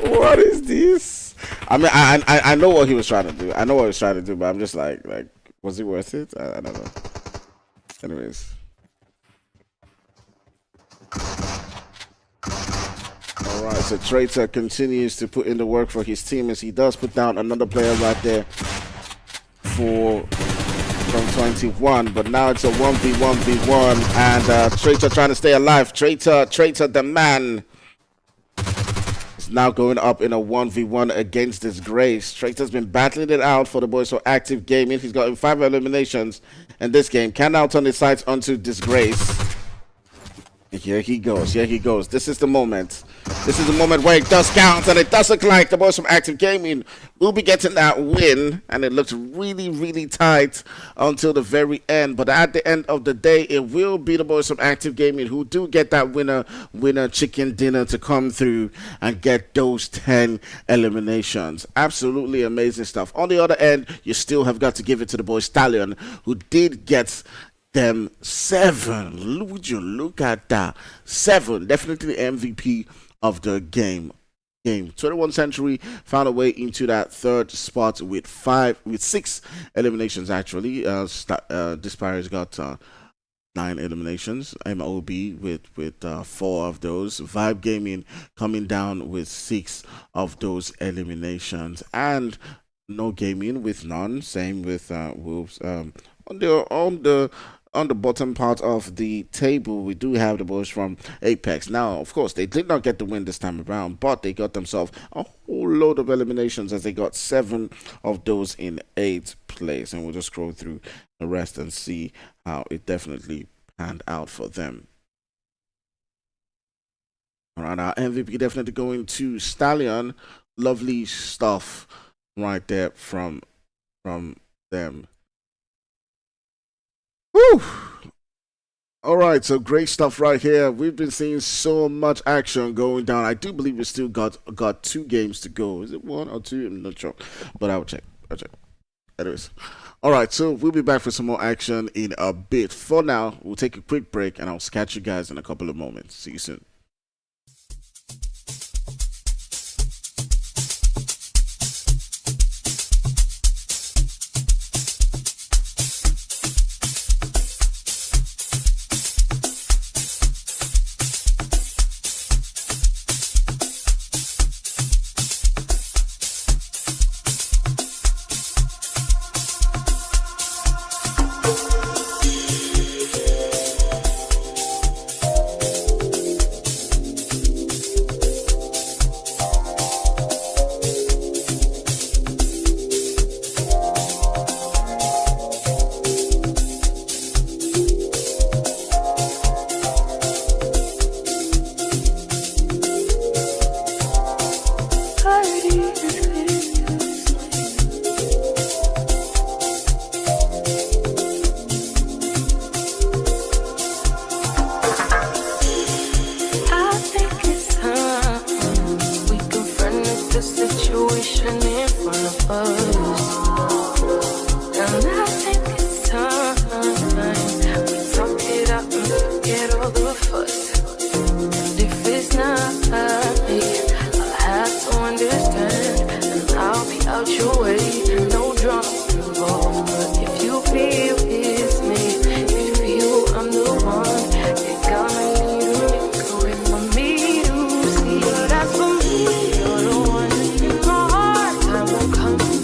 What is this? I mean, I know what he was trying to do. I know what he was trying to do, but I'm just like, was it worth it? I don't know. Anyways. Alright, so Traitor continues to put in the work for his team as he does put down another player right there from 21, but now it's a 1v1v1 and Traitor trying to stay alive. Traitor the man is now going up in a 1v1 against Disgrace. Traitor's been battling it out for the boys for Active Gaming. He's gotten 5 eliminations in this game. Can now turn his sights onto Disgrace. Here he goes. This is the moment. This is the moment where it does count, and it does look like the boys from Active Gaming will be getting that win, and it looks really, really tight until the very end. But at the end of the day, it will be the boys from Active Gaming who do get that winner chicken dinner to come through and get those 10 eliminations. Absolutely amazing stuff. On the other end, you still have got to give it to the boy Stallion, who did get them 7. Would you look at that? 7. Definitely the MVP of the game. 21st Century found a way into that 3rd spot with 6 eliminations actually. Disparage got 9 eliminations. MOB with 4 of those. Vibe Gaming coming down with 6 of those eliminations, and No Gaming with none. Same with Wolves. On the bottom part of the table, we do have the boys from Apex. Now, of course, they did not get the win this time around, but they got themselves a whole load of eliminations as they got 7 of those in 8th place. And we'll just scroll through the rest and see how it definitely panned out for them. All right, our MVP definitely going to Stallion. Lovely stuff right there from them. Woo! All right, so great stuff right here. We've been seeing so much action going down. I do believe we still got 2 games to go. Is it 1 or 2? I'm not sure, but I'll check. Anyways, all right, so we'll be back for some more action in a bit. For now, we'll take a quick break, and I'll catch you guys in a couple of moments. See you soon.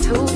To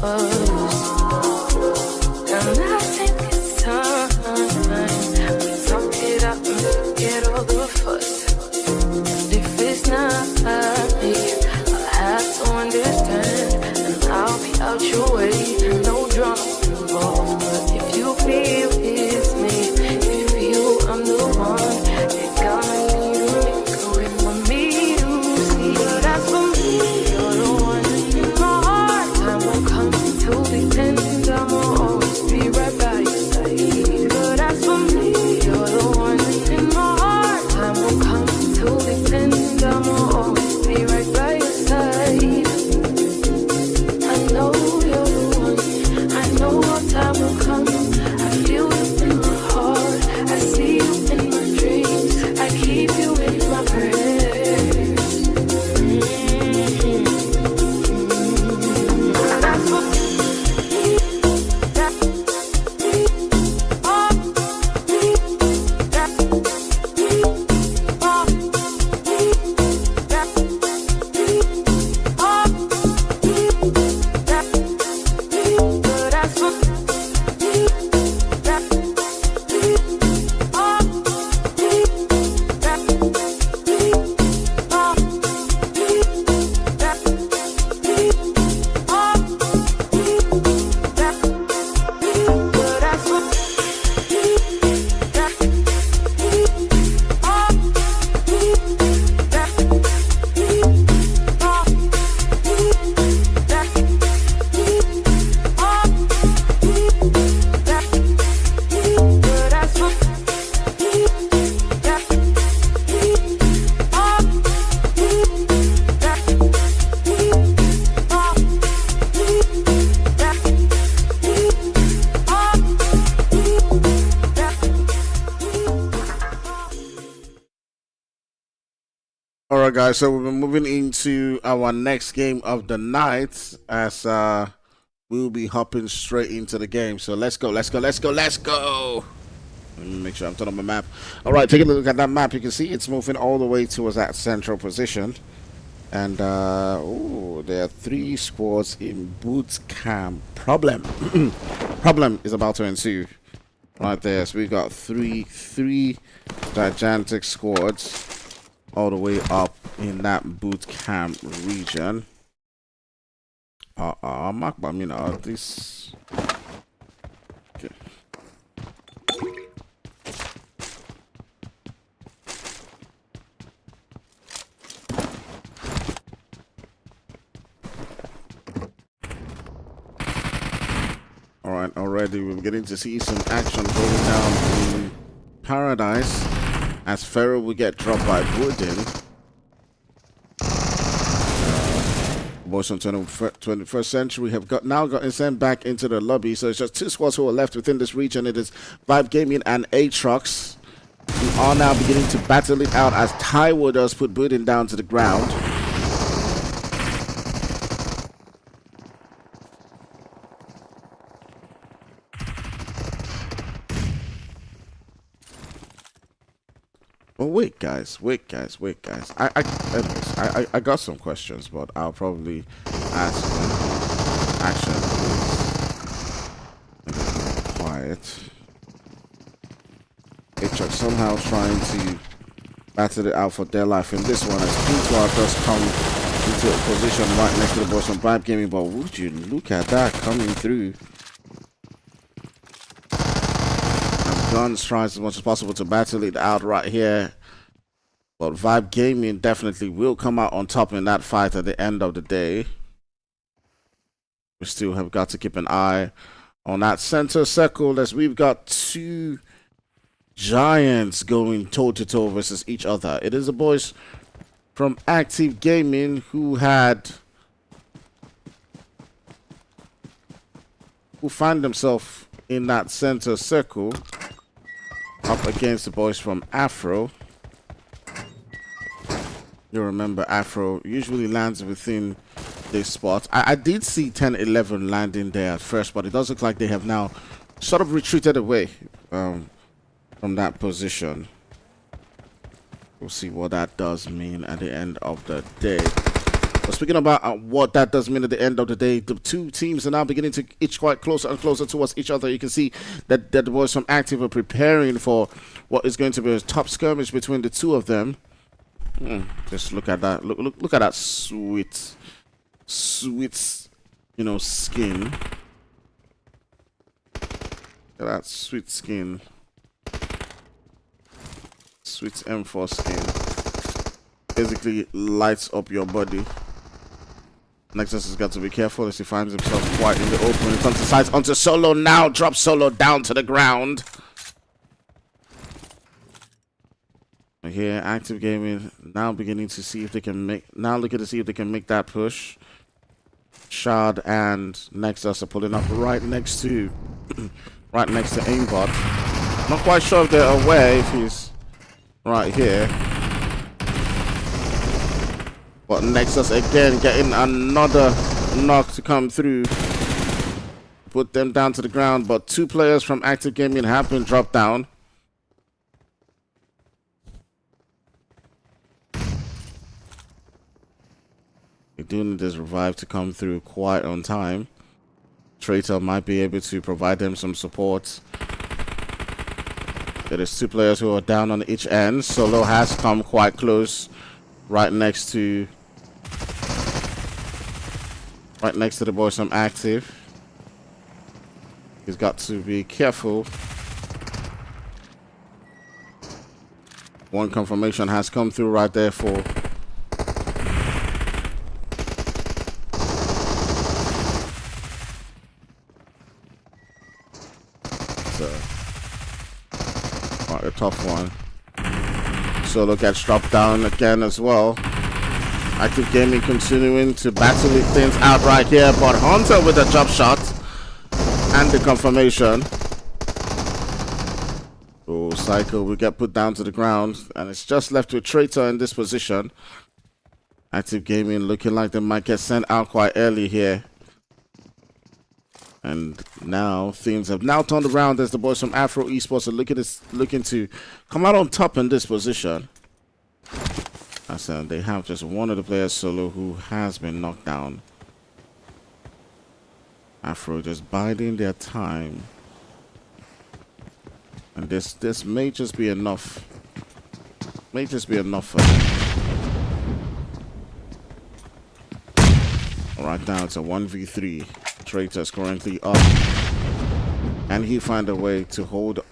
first. And I think it's time we talk it out and forget all the fuss. And if it's not me, I'll have to understand, and I'll be out your way. No drama involved, but if you feel it's me, if you feel I'm the one, you're gonna need to make a way for me to see. But as for me, you're the one in my heart. Time won't come until the end, and I'ma always be right by your side. But as for me, you're the one in my heart. Time won't come until the end, and I'ma always be right by your side. I know you're the one. I know our time will come. I feel it in my heart. I see you in my dreams. I keep you in my prayers. That's what Alright guys, so we've been moving into our next game of the night as we'll be hopping straight into the game. So let's go. Let me make sure I'm turning on my map. Alright, take a look at that map. You can see it's moving all the way towards that central position. And there are 3 squads in boot camp. Problem is about to ensue. Right there. So we've got three gigantic squads all the way up in that boot camp region. This. Okay. All right, already we're beginning to see some action going down in Paradise. As Pharaoh will get dropped by Wooden. Boys from 21st Century have now gotten sent back into the lobby. So it's just 2 squads who are left within this region. It is Vibe Gaming and Aatrox, who are now beginning to battle it out as Taiwo does put Wooden down to the ground. Oh wait guys. Anyways, I got some questions, but I'll probably ask them. Actually, quiet. Aatrox somehow trying to battle it out for their life in this one as P2R does come into a position right next to the boys from Vibe Gaming, but would you look at that coming through? Guns tries as much as possible to battle it out right here, but Vibe Gaming definitely will come out on top in that fight at the end of the day. We still have got to keep an eye on that center circle as we've got 2 giants going toe-to-toe versus each other. It is the boys from Active Gaming who find themselves in that center circle up against the boys from Afro. You remember Afro usually lands within this spot. I did see 10-11 landing there at first, but it does look like they have now sort of retreated away from that position. We'll see what that does mean at the end of the day. But speaking about what that does mean at the end of the day, the two teams are now beginning to itch quite closer and closer towards each other. You can see that the boys from Active are preparing for what is going to be a top skirmish between the two of them. Just look at that. Look at that sweet, you know, skin. Look at that sweet skin. Sweet M4 skin. Basically lights up your body. Nexus has got to be careful as he finds himself quite in the open. It's onto sides, onto Solo now. Drops Solo down to the ground. Here, Active Gaming now beginning to see if they can make, now looking to see if they can make that push. Shard and Nexus are pulling up right next to Aimbot. Not quite sure if they're aware if he's right here. But Nexus again getting another knock to come through. Put them down to the ground, but two players from Active Gaming have been dropped down. They do need this revive to come through quite on time. Traitor might be able to provide them some support. There is two players who are down on each end. Solo has come quite close, right next to the boys from Active. He's got to be careful. One confirmation has come through right there for a tough one. Solo gets dropped down again as well. Active Gaming continuing to battle things out right here, but Hunter with a jump shot and the confirmation. Oh, Psycho will get put down to the ground, and it's just left with Traitor in this position. Active Gaming looking like they might get sent out quite early here. And now things have now turned around as the boys from Afro Esports are looking to come out on top in this position. I said they have just one of the players Solo who has been knocked down. Afro just biding their time. And this may just be enough. May just be enough for them. Right now it's a 1v3. Traitor's currently up, and he find a way to hold up,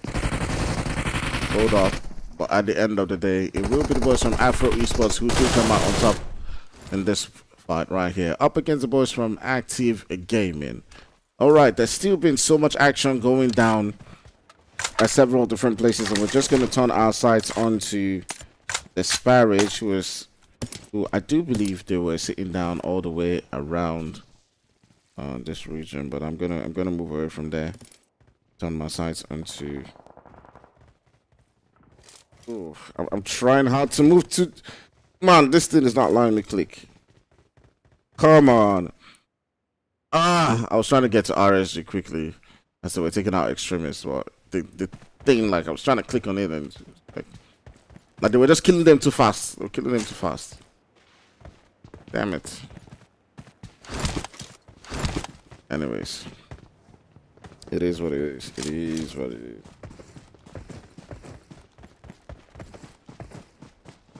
but at the end of the day it will be the boys from Afro Esports who do come out on top in this fight right here, up against the boys from Active Gaming. All right, there's still been so much action going down at several different places, and we're just going to turn our sights onto the Sparage, who I do believe they were sitting down all the way around this region, but I'm gonna move away from there. Turn my sights onto. Ooh, I'm trying hard to move to. Man, this thing is not letting me click. Come on. I was trying to get to RSG quickly. I said we're taking out extremists. But the thing, like I was trying to click on it, and like they were just killing them too fast. They were killing them too fast. Damn it. Anyways, it is what it is. It is what it is.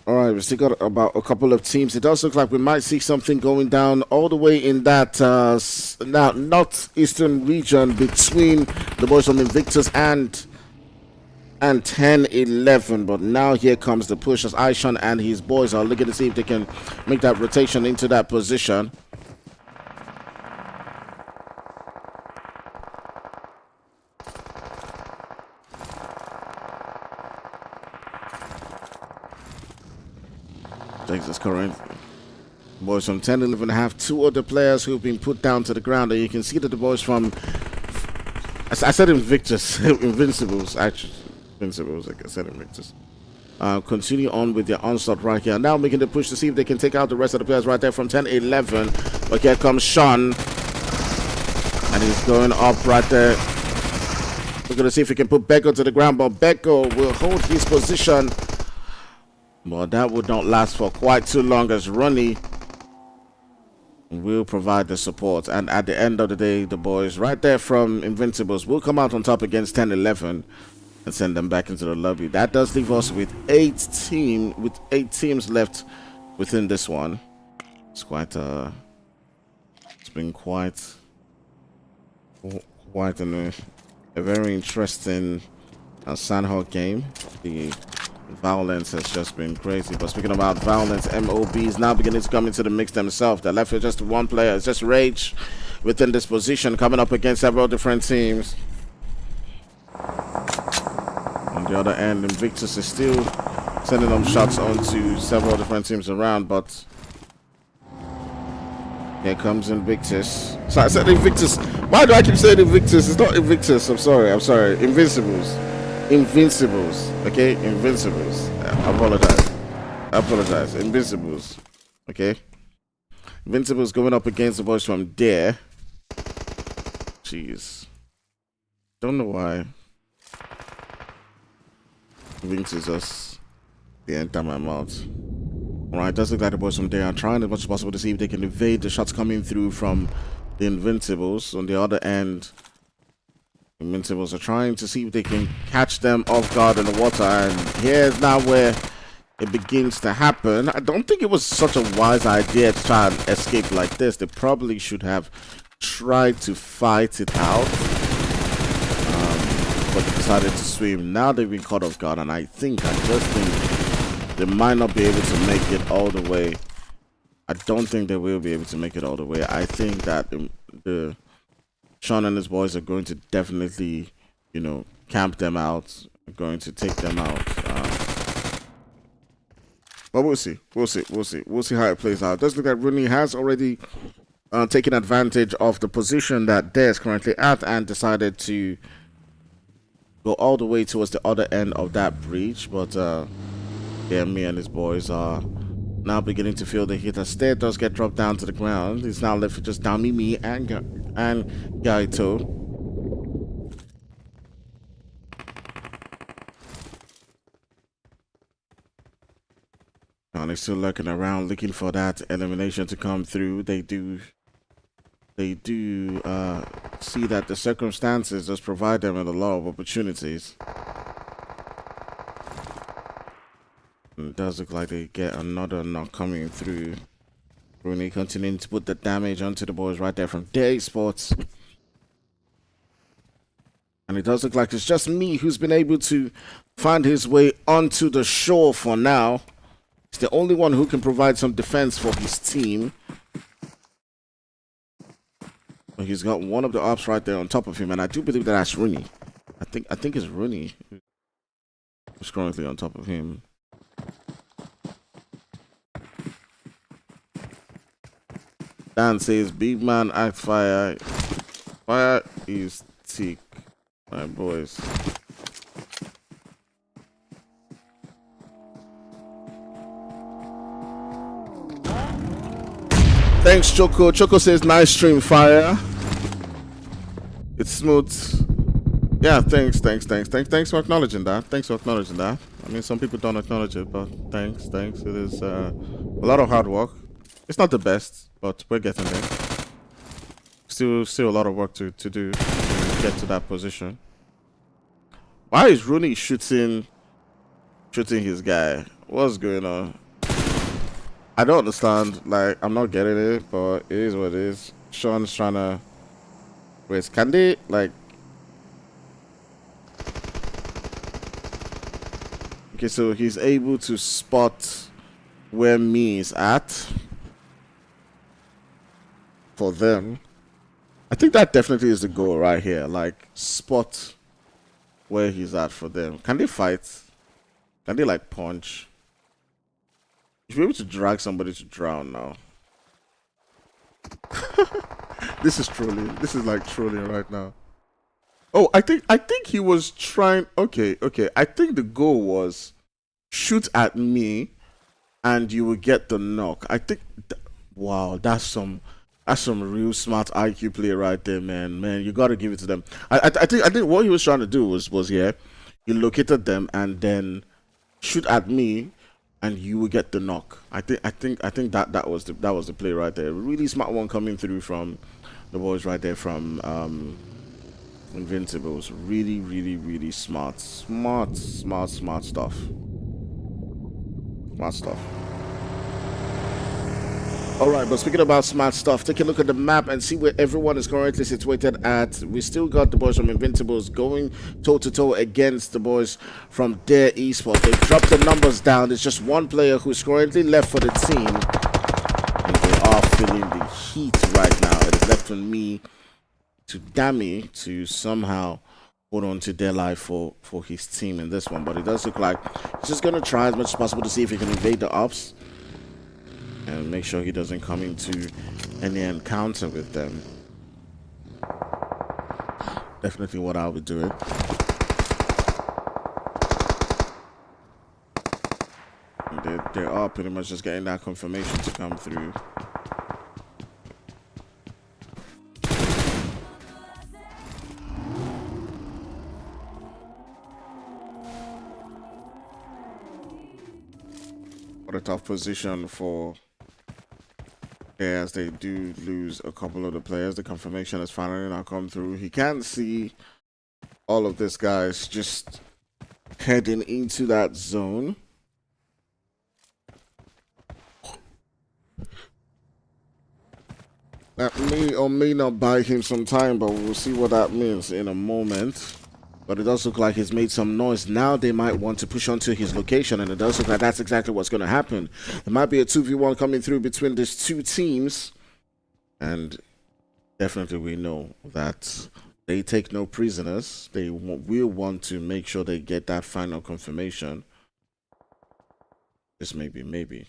All right, we still got about a couple of teams. It does look like we might see something going down all the way in that now northeastern region between the boys from Invictus and 10-11. But now here comes the push as Aishan and his boys are looking to see if they can make that rotation into that position. Texas current. Boys from 10-11 have two other players who've been put down to the ground, and you can see that the boys from I said Invictus, Invincibles, actually Invincibles, like I said Invictus. Continue on with their onslaught right here. Now making the push to see if they can take out the rest of the players right there from 10-11. But here comes Sean, and he's going up right there. We're going to see if he can put Beko to the ground, but Beko will hold his position. But that would not last for quite too long as Ronnie will provide the support. And at the end of the day, the boys right there from Invincibles will come out on top against 10-11 and send them back into the lobby. That does leave us with eight teams left within this one. It's been quite a very interesting Sanhok game. The violence has just been crazy. But speaking about violence, MOB is now beginning to come into the mix themselves. They're left with just one player. It's just Rage within this position, coming up against several different teams. On the other end, Invictus is still sending them shots onto several different teams around, but here comes Invictus. So I said Invictus. Why do I keep saying Invictus? It's not Invictus. I'm sorry. Invincibles. Okay? Invincibles. I apologize. Invincibles. Okay? Invincibles going up against the boys from there. Jeez. Don't know why. Invincibles us the enter my mouth. Alright, does look like the boys from there are trying as much as possible to see if they can evade the shots coming through from the Invincibles. On the other end, Invincibles are trying to see if they can catch them off guard in the water, and here's now where it begins to happen. I don't think it was such a wise idea to try and escape like this. They probably should have tried to fight it out, but they decided to swim. Now they've been caught off guard, and I just think they might not be able to make it all the way. I don't think they will be able to make it all the way. I think that the Sean and his boys are going to definitely, camp them out, going to take them out. But we'll see. We'll see how it plays out. It does look like Rooney has already taken advantage of the position that Dare is currently at and decided to go all the way towards the other end of that breach. But yeah, me and his boys are now beginning to feel the heat. As Stair does get dropped down to the ground. He's now left with just Dami, me, and Gaito. And they're still lurking around, looking for that elimination to come through. They do see that the circumstances just provide them with a lot of opportunities. It does look like they get another knock coming through. Rooney continuing to put the damage onto the boys right there from Day Sports. And it does look like it's just me who's been able to find his way onto the shore for now. He's the only one who can provide some defense for his team. But he's got one of the ops right there on top of him, and I do believe that's Rooney. I think it's Rooney who's currently on top of him. Dan says, big man act fire. Fire is thick, my boys. Thanks, Choco. Choco says, nice stream, fire. It's smooth. Yeah, thanks for acknowledging that. I mean, some people don't acknowledge it, but thanks. It is a lot of hard work. It's not the best, but we're getting there. Still a lot of work to do to get to that position. Why is Rooney shooting his guy? What's going on? I don't understand. Like, I'm not getting it, but it is what it is. Sean's trying to... Wait, can they, like... Okay, so he's able to spot where me is at. For them. I think that definitely is the goal right here. Like, spot where he's at for them. Can they fight? Can they, like, punch? You should be able to drag somebody to drown now. This is trolling. This is like trolling right now. Oh, I think he was trying. Okay. I think the goal was shoot at me, and you will get the knock. I think. Wow, that's some real smart IQ play right there, man. Man, you got to give it to them. I think what he was trying to do was he located them and then shoot at me. and you will get the knock. I think that was the play right there. Really smart one coming through from the boys right there from Invincibles. Really smart stuff. Smart stuff. All right, but speaking about smart stuff, take a look at the map and see where everyone is currently situated at. We still got the boys from Invincibles going toe-to-toe against the boys from their esports. They dropped the numbers down. There's just one player who's currently left for the team, and they are feeling the heat right now. It is left on me to Dami to somehow hold on to their life for his team in this one. But it does look like he's just going to try as much as possible to see if he can evade the ops and make sure he doesn't come into any encounter with them. Definitely what I'll be doing. They are pretty much just getting that confirmation to come through. What a tough position for as they do lose a couple of the players. The confirmation has finally now come through. He can't see all of this guys just heading into that zone. That may or may not buy him some time, but we'll see what that means in a moment. But it does look like he's made some noise. Now they might want to push onto his location, and it does look like that's exactly what's going to happen. There might be a 2v1 coming through between these two teams. And definitely we know that they take no prisoners. They will want to make sure they get that final confirmation. Just maybe,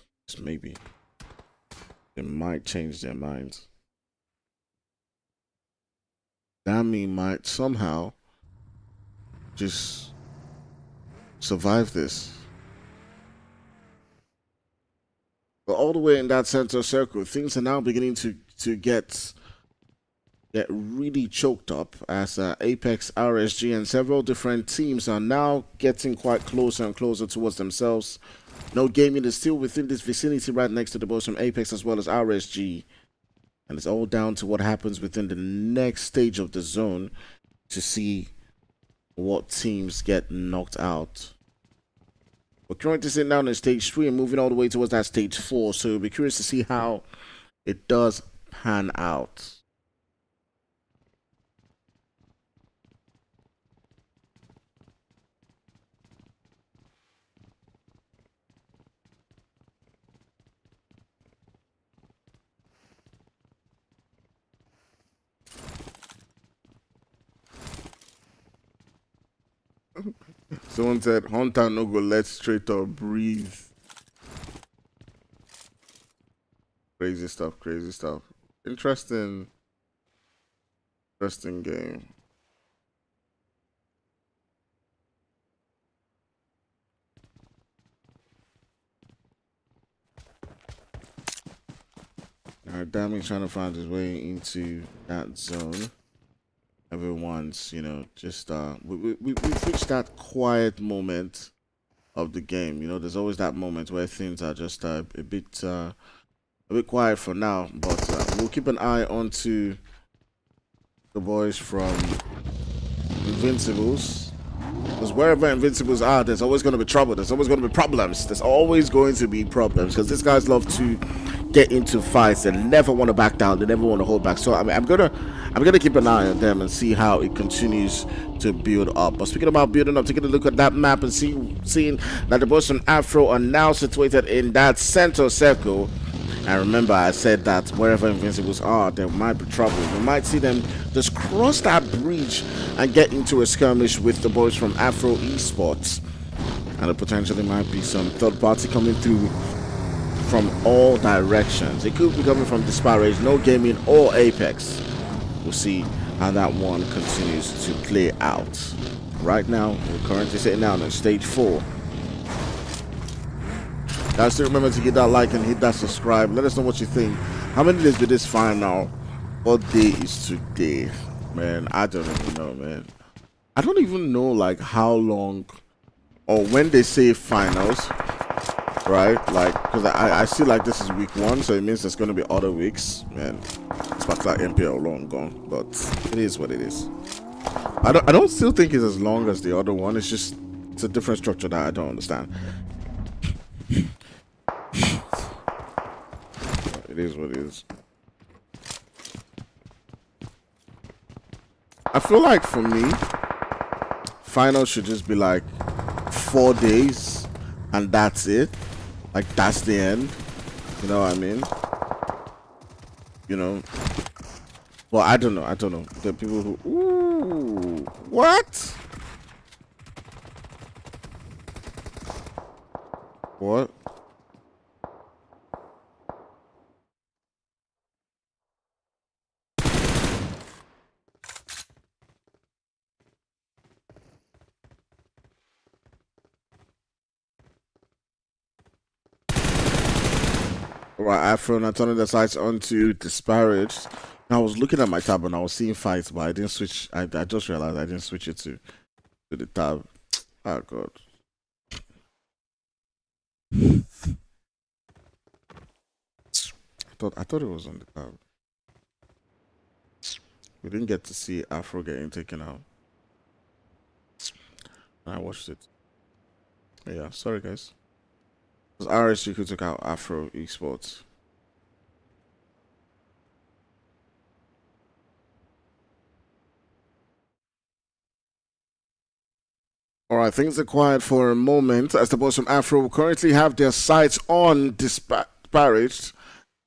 they might change their minds. Dami might somehow just survive this. But all the way in that center circle, things are now beginning to get really choked up as Apex, RSG, and several different teams are now getting quite closer and closer towards themselves. No Gaming is still within this vicinity right next to the boys from Apex as well as RSG. And it's all down to what happens within the next stage of the zone to see what teams get knocked out. We're currently sitting down in stage 3 and moving all the way towards that stage 4. So we'll be curious to see how it does pan out. Someone said, Hunter no go let straight up breathe. Crazy stuff. Interesting game. Alright, Dami's trying to find his way into that zone. Everyone's, you know, just we've reached that quiet moment of the game. You know, there's always that moment where things are just a bit quiet for now, but we'll keep an eye onto the boys from Invincibles, because wherever Invincibles are, there's always going to be trouble. There's always going to be problems. There's always going to be problems because these guys love to get into fights and never want to back down. They never want to hold back. So I mean, I'm gonna keep an eye on them and see how it continues to build up. But speaking about building up, taking a look at that map and seeing that the boys from Afro are now situated in that center circle. And remember, I said that wherever Invincibles are, there might be trouble. We might see them just cross that bridge and get into a skirmish with the boys from Afro Esports. And there potentially might be some third party coming through from all directions. It could be coming from Disparage, No Gaming, or Apex. We'll see how that one continues to play out. Right now, we're currently sitting down on stage 4. Guys, still remember to hit that like and hit that subscribe. Let us know what you think. How many days did this final? What day is today? Man, I don't even know, man. I don't even know like how long or when they say finals. right? Like, because I see like this is week 1, so it means there's going to be other weeks, and it's like MPL long gone, but it is what it is. I don't still think it's as long as the other one. It's just it's a different structure that I don't understand. It is what it is. I feel like for me, final should just be like 4 days, and that's it. Like that's the end. You know what I mean? You know. Well, I don't know. The people who ooh, what? What? Right, Afro, and I turned the sights on to disparage. I was looking at my tab and I was seeing fights, but I didn't switch. I just realized I didn't switch it to the tab. Oh god. I thought it was on the tab. We didn't get to see Afro getting taken out. I watched it. Yeah, sorry guys. It was RSG who took out Afro Esports. Alright, things are quiet for a moment as the boys from Afro currently have their sights on disparaged,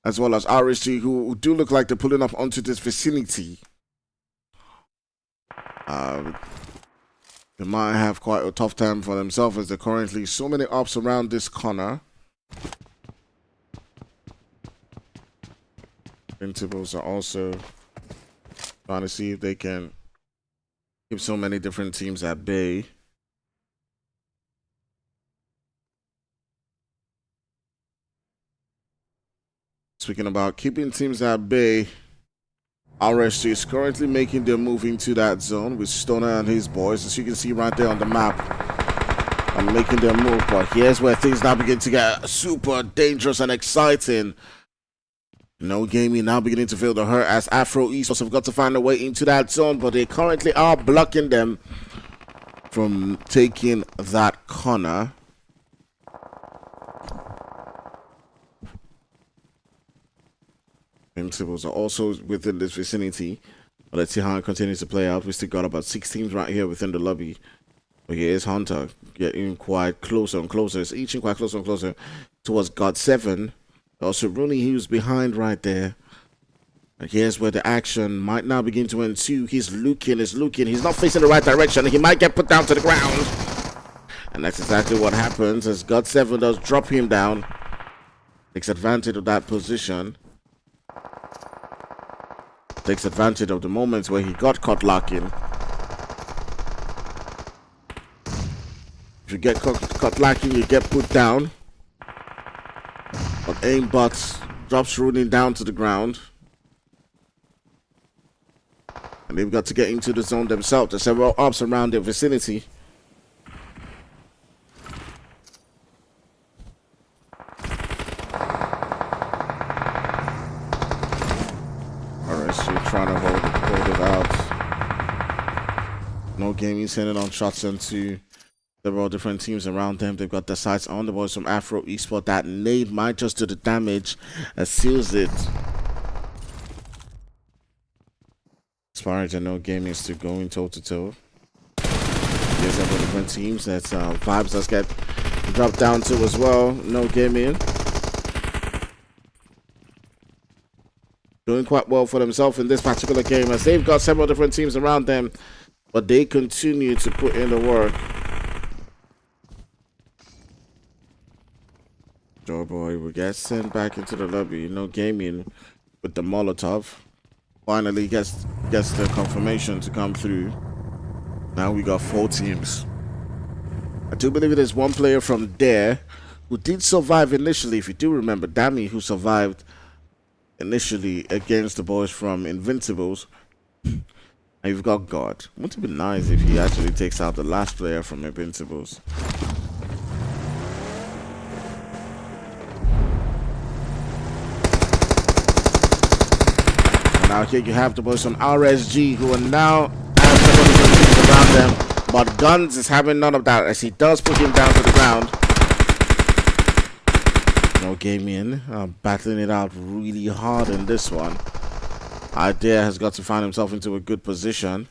as well as RSG, who do look like they're pulling up onto this vicinity. They might have quite a tough time for themselves as there are currently so many ups around this corner. Invincibles are also trying to see if they can keep so many different teams at bay. Speaking about keeping teams at bay, RSG is currently making their move into that zone with Stoner and his boys, as you can see right there on the map, and making their move. But here's where things now begin to get super dangerous and exciting. No Gaming now beginning to feel the hurt as Afro Esports have got to find a way into that zone, but they currently are blocking them from taking that corner. Invincibles are also within this vicinity. But let's see how it continues to play out. We still got about 6 teams right here within the lobby. But here's Hunter getting quite closer and closer. It's inching quite closer and closer towards God 7. Also, Rooney, who's behind right there. And here's where the action might now begin to ensue. He's looking. He's not facing the right direction. He might get put down to the ground. And that's exactly what happens as God 7 does drop him down. Takes advantage of that position. Takes advantage of the moments where he got caught lacking. If you get caught lacking, you get put down. But aimbot drops Rooney down to the ground. And they've got to get into the zone themselves. There's several ups around their vicinity. Trying to hold it out. No Gaming sending on shots into several different teams around them. They've got their sights on the boys from Afro Esports. That nade might just do the damage and seals it. Sparage and No Gaming still going toe to toe. There's several different teams. That's Vibes let's get dropped down to as well. No Gaming. Doing quite well for themselves in this particular game as they've got several different teams around them, but they continue to put in the work. Joe Boy will get sent back into the lobby. No Gaming with the Molotov. Finally gets the confirmation to come through. Now we got 4 teams. I do believe there's one player from there who did survive initially. If you do remember, Dammy, who survived initially against the boys from Invincibles. And you've got God. Wouldn't it be nice if he actually takes out the last player from Invincibles? Now here you have the boys from RSG who are now have somebody around them, but Guns is having none of that as he does put him down to the ground. No gaming, battling it out really hard in this one. Idea has got to find himself into a good position.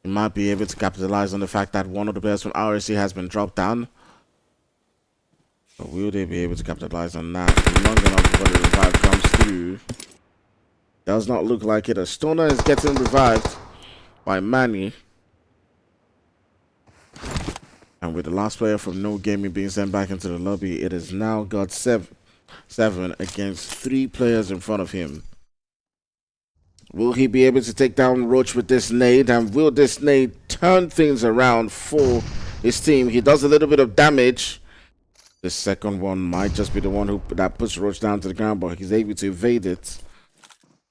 He might be able to capitalize on the fact that one of the players from RSC has been dropped down. But will they be able to capitalize on that long enough before the revive comes through? Does not look like it. A Stoner is getting revived by Manny. And with the last player from No Gaming being sent back into the lobby, it has now got seven against 3 players in front of him. Will he be able to take down Roach with this nade? And will this nade turn things around for his team? He does a little bit of damage. The second one might just be the one that puts Roach down to the ground, but he's able to evade it.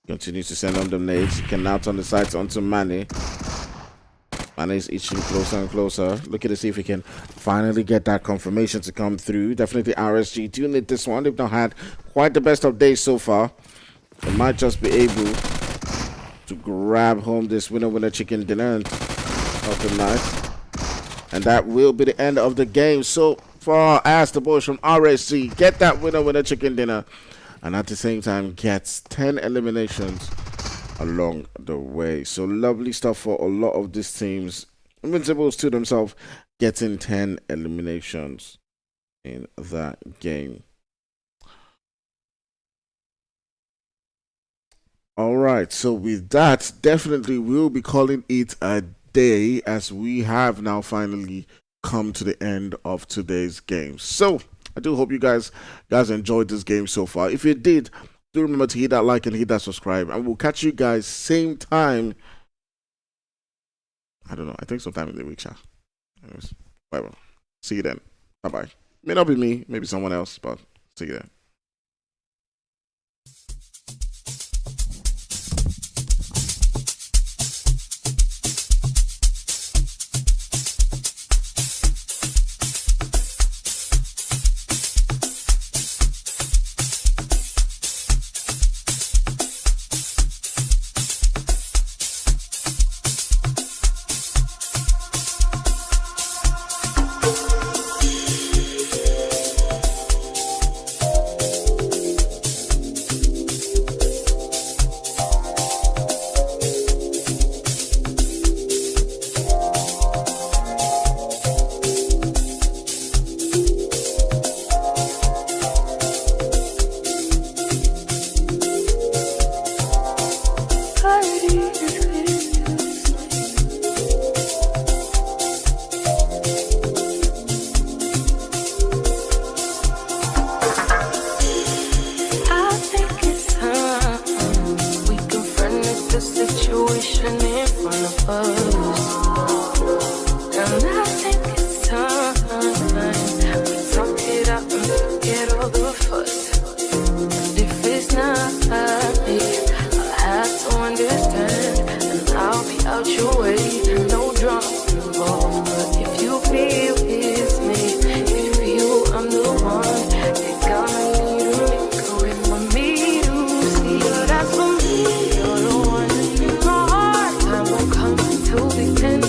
Continues to send on the nades. He can now turn the sights onto Manny. Manny is itching closer and closer. Looking to see if he can finally get that confirmation to come through. Definitely RSG do need this one. They've not had quite the best of days so far. They might just be able to grab home this winner chicken dinner of the night. And that will be the end of the game so far as the boys from RSC get that winner chicken dinner. And at the same time gets 10 eliminations along the way. So lovely stuff for a lot of these teams. Invincibles to themselves getting 10 eliminations in that game. All right, so with that, definitely we'll be calling it a day as we have now finally come to the end of today's game. So I do hope you guys enjoyed this game so far. If you did, do remember to hit that like and hit that subscribe, and we'll catch you guys same time. I don't know, I think sometime in the week, anyways, whatever. See you then. Bye bye. May not be me, maybe someone else, but see you then. Till we can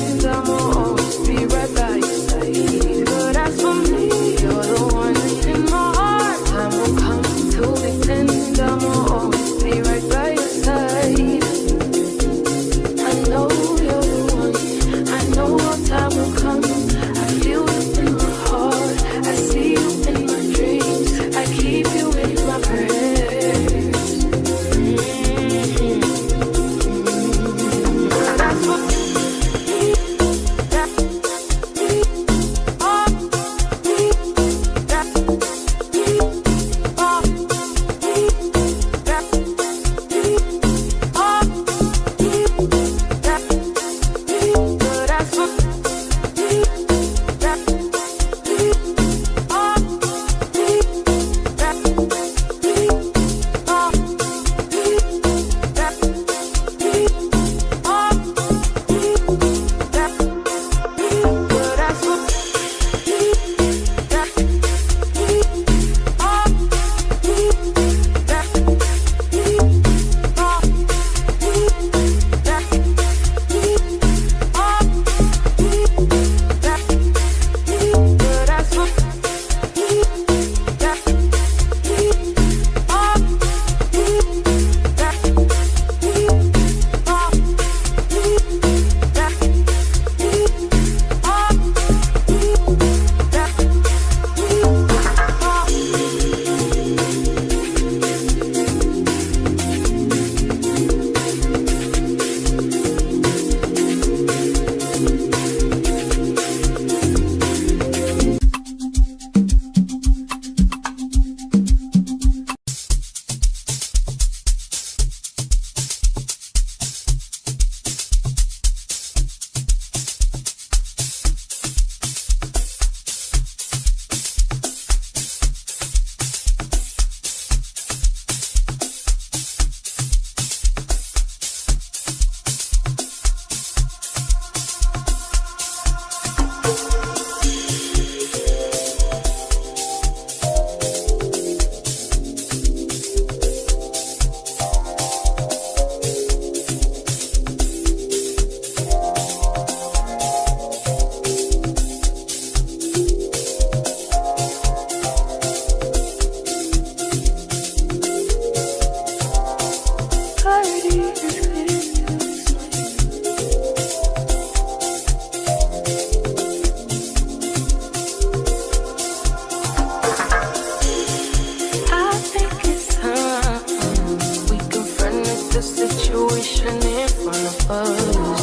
situation in front of us.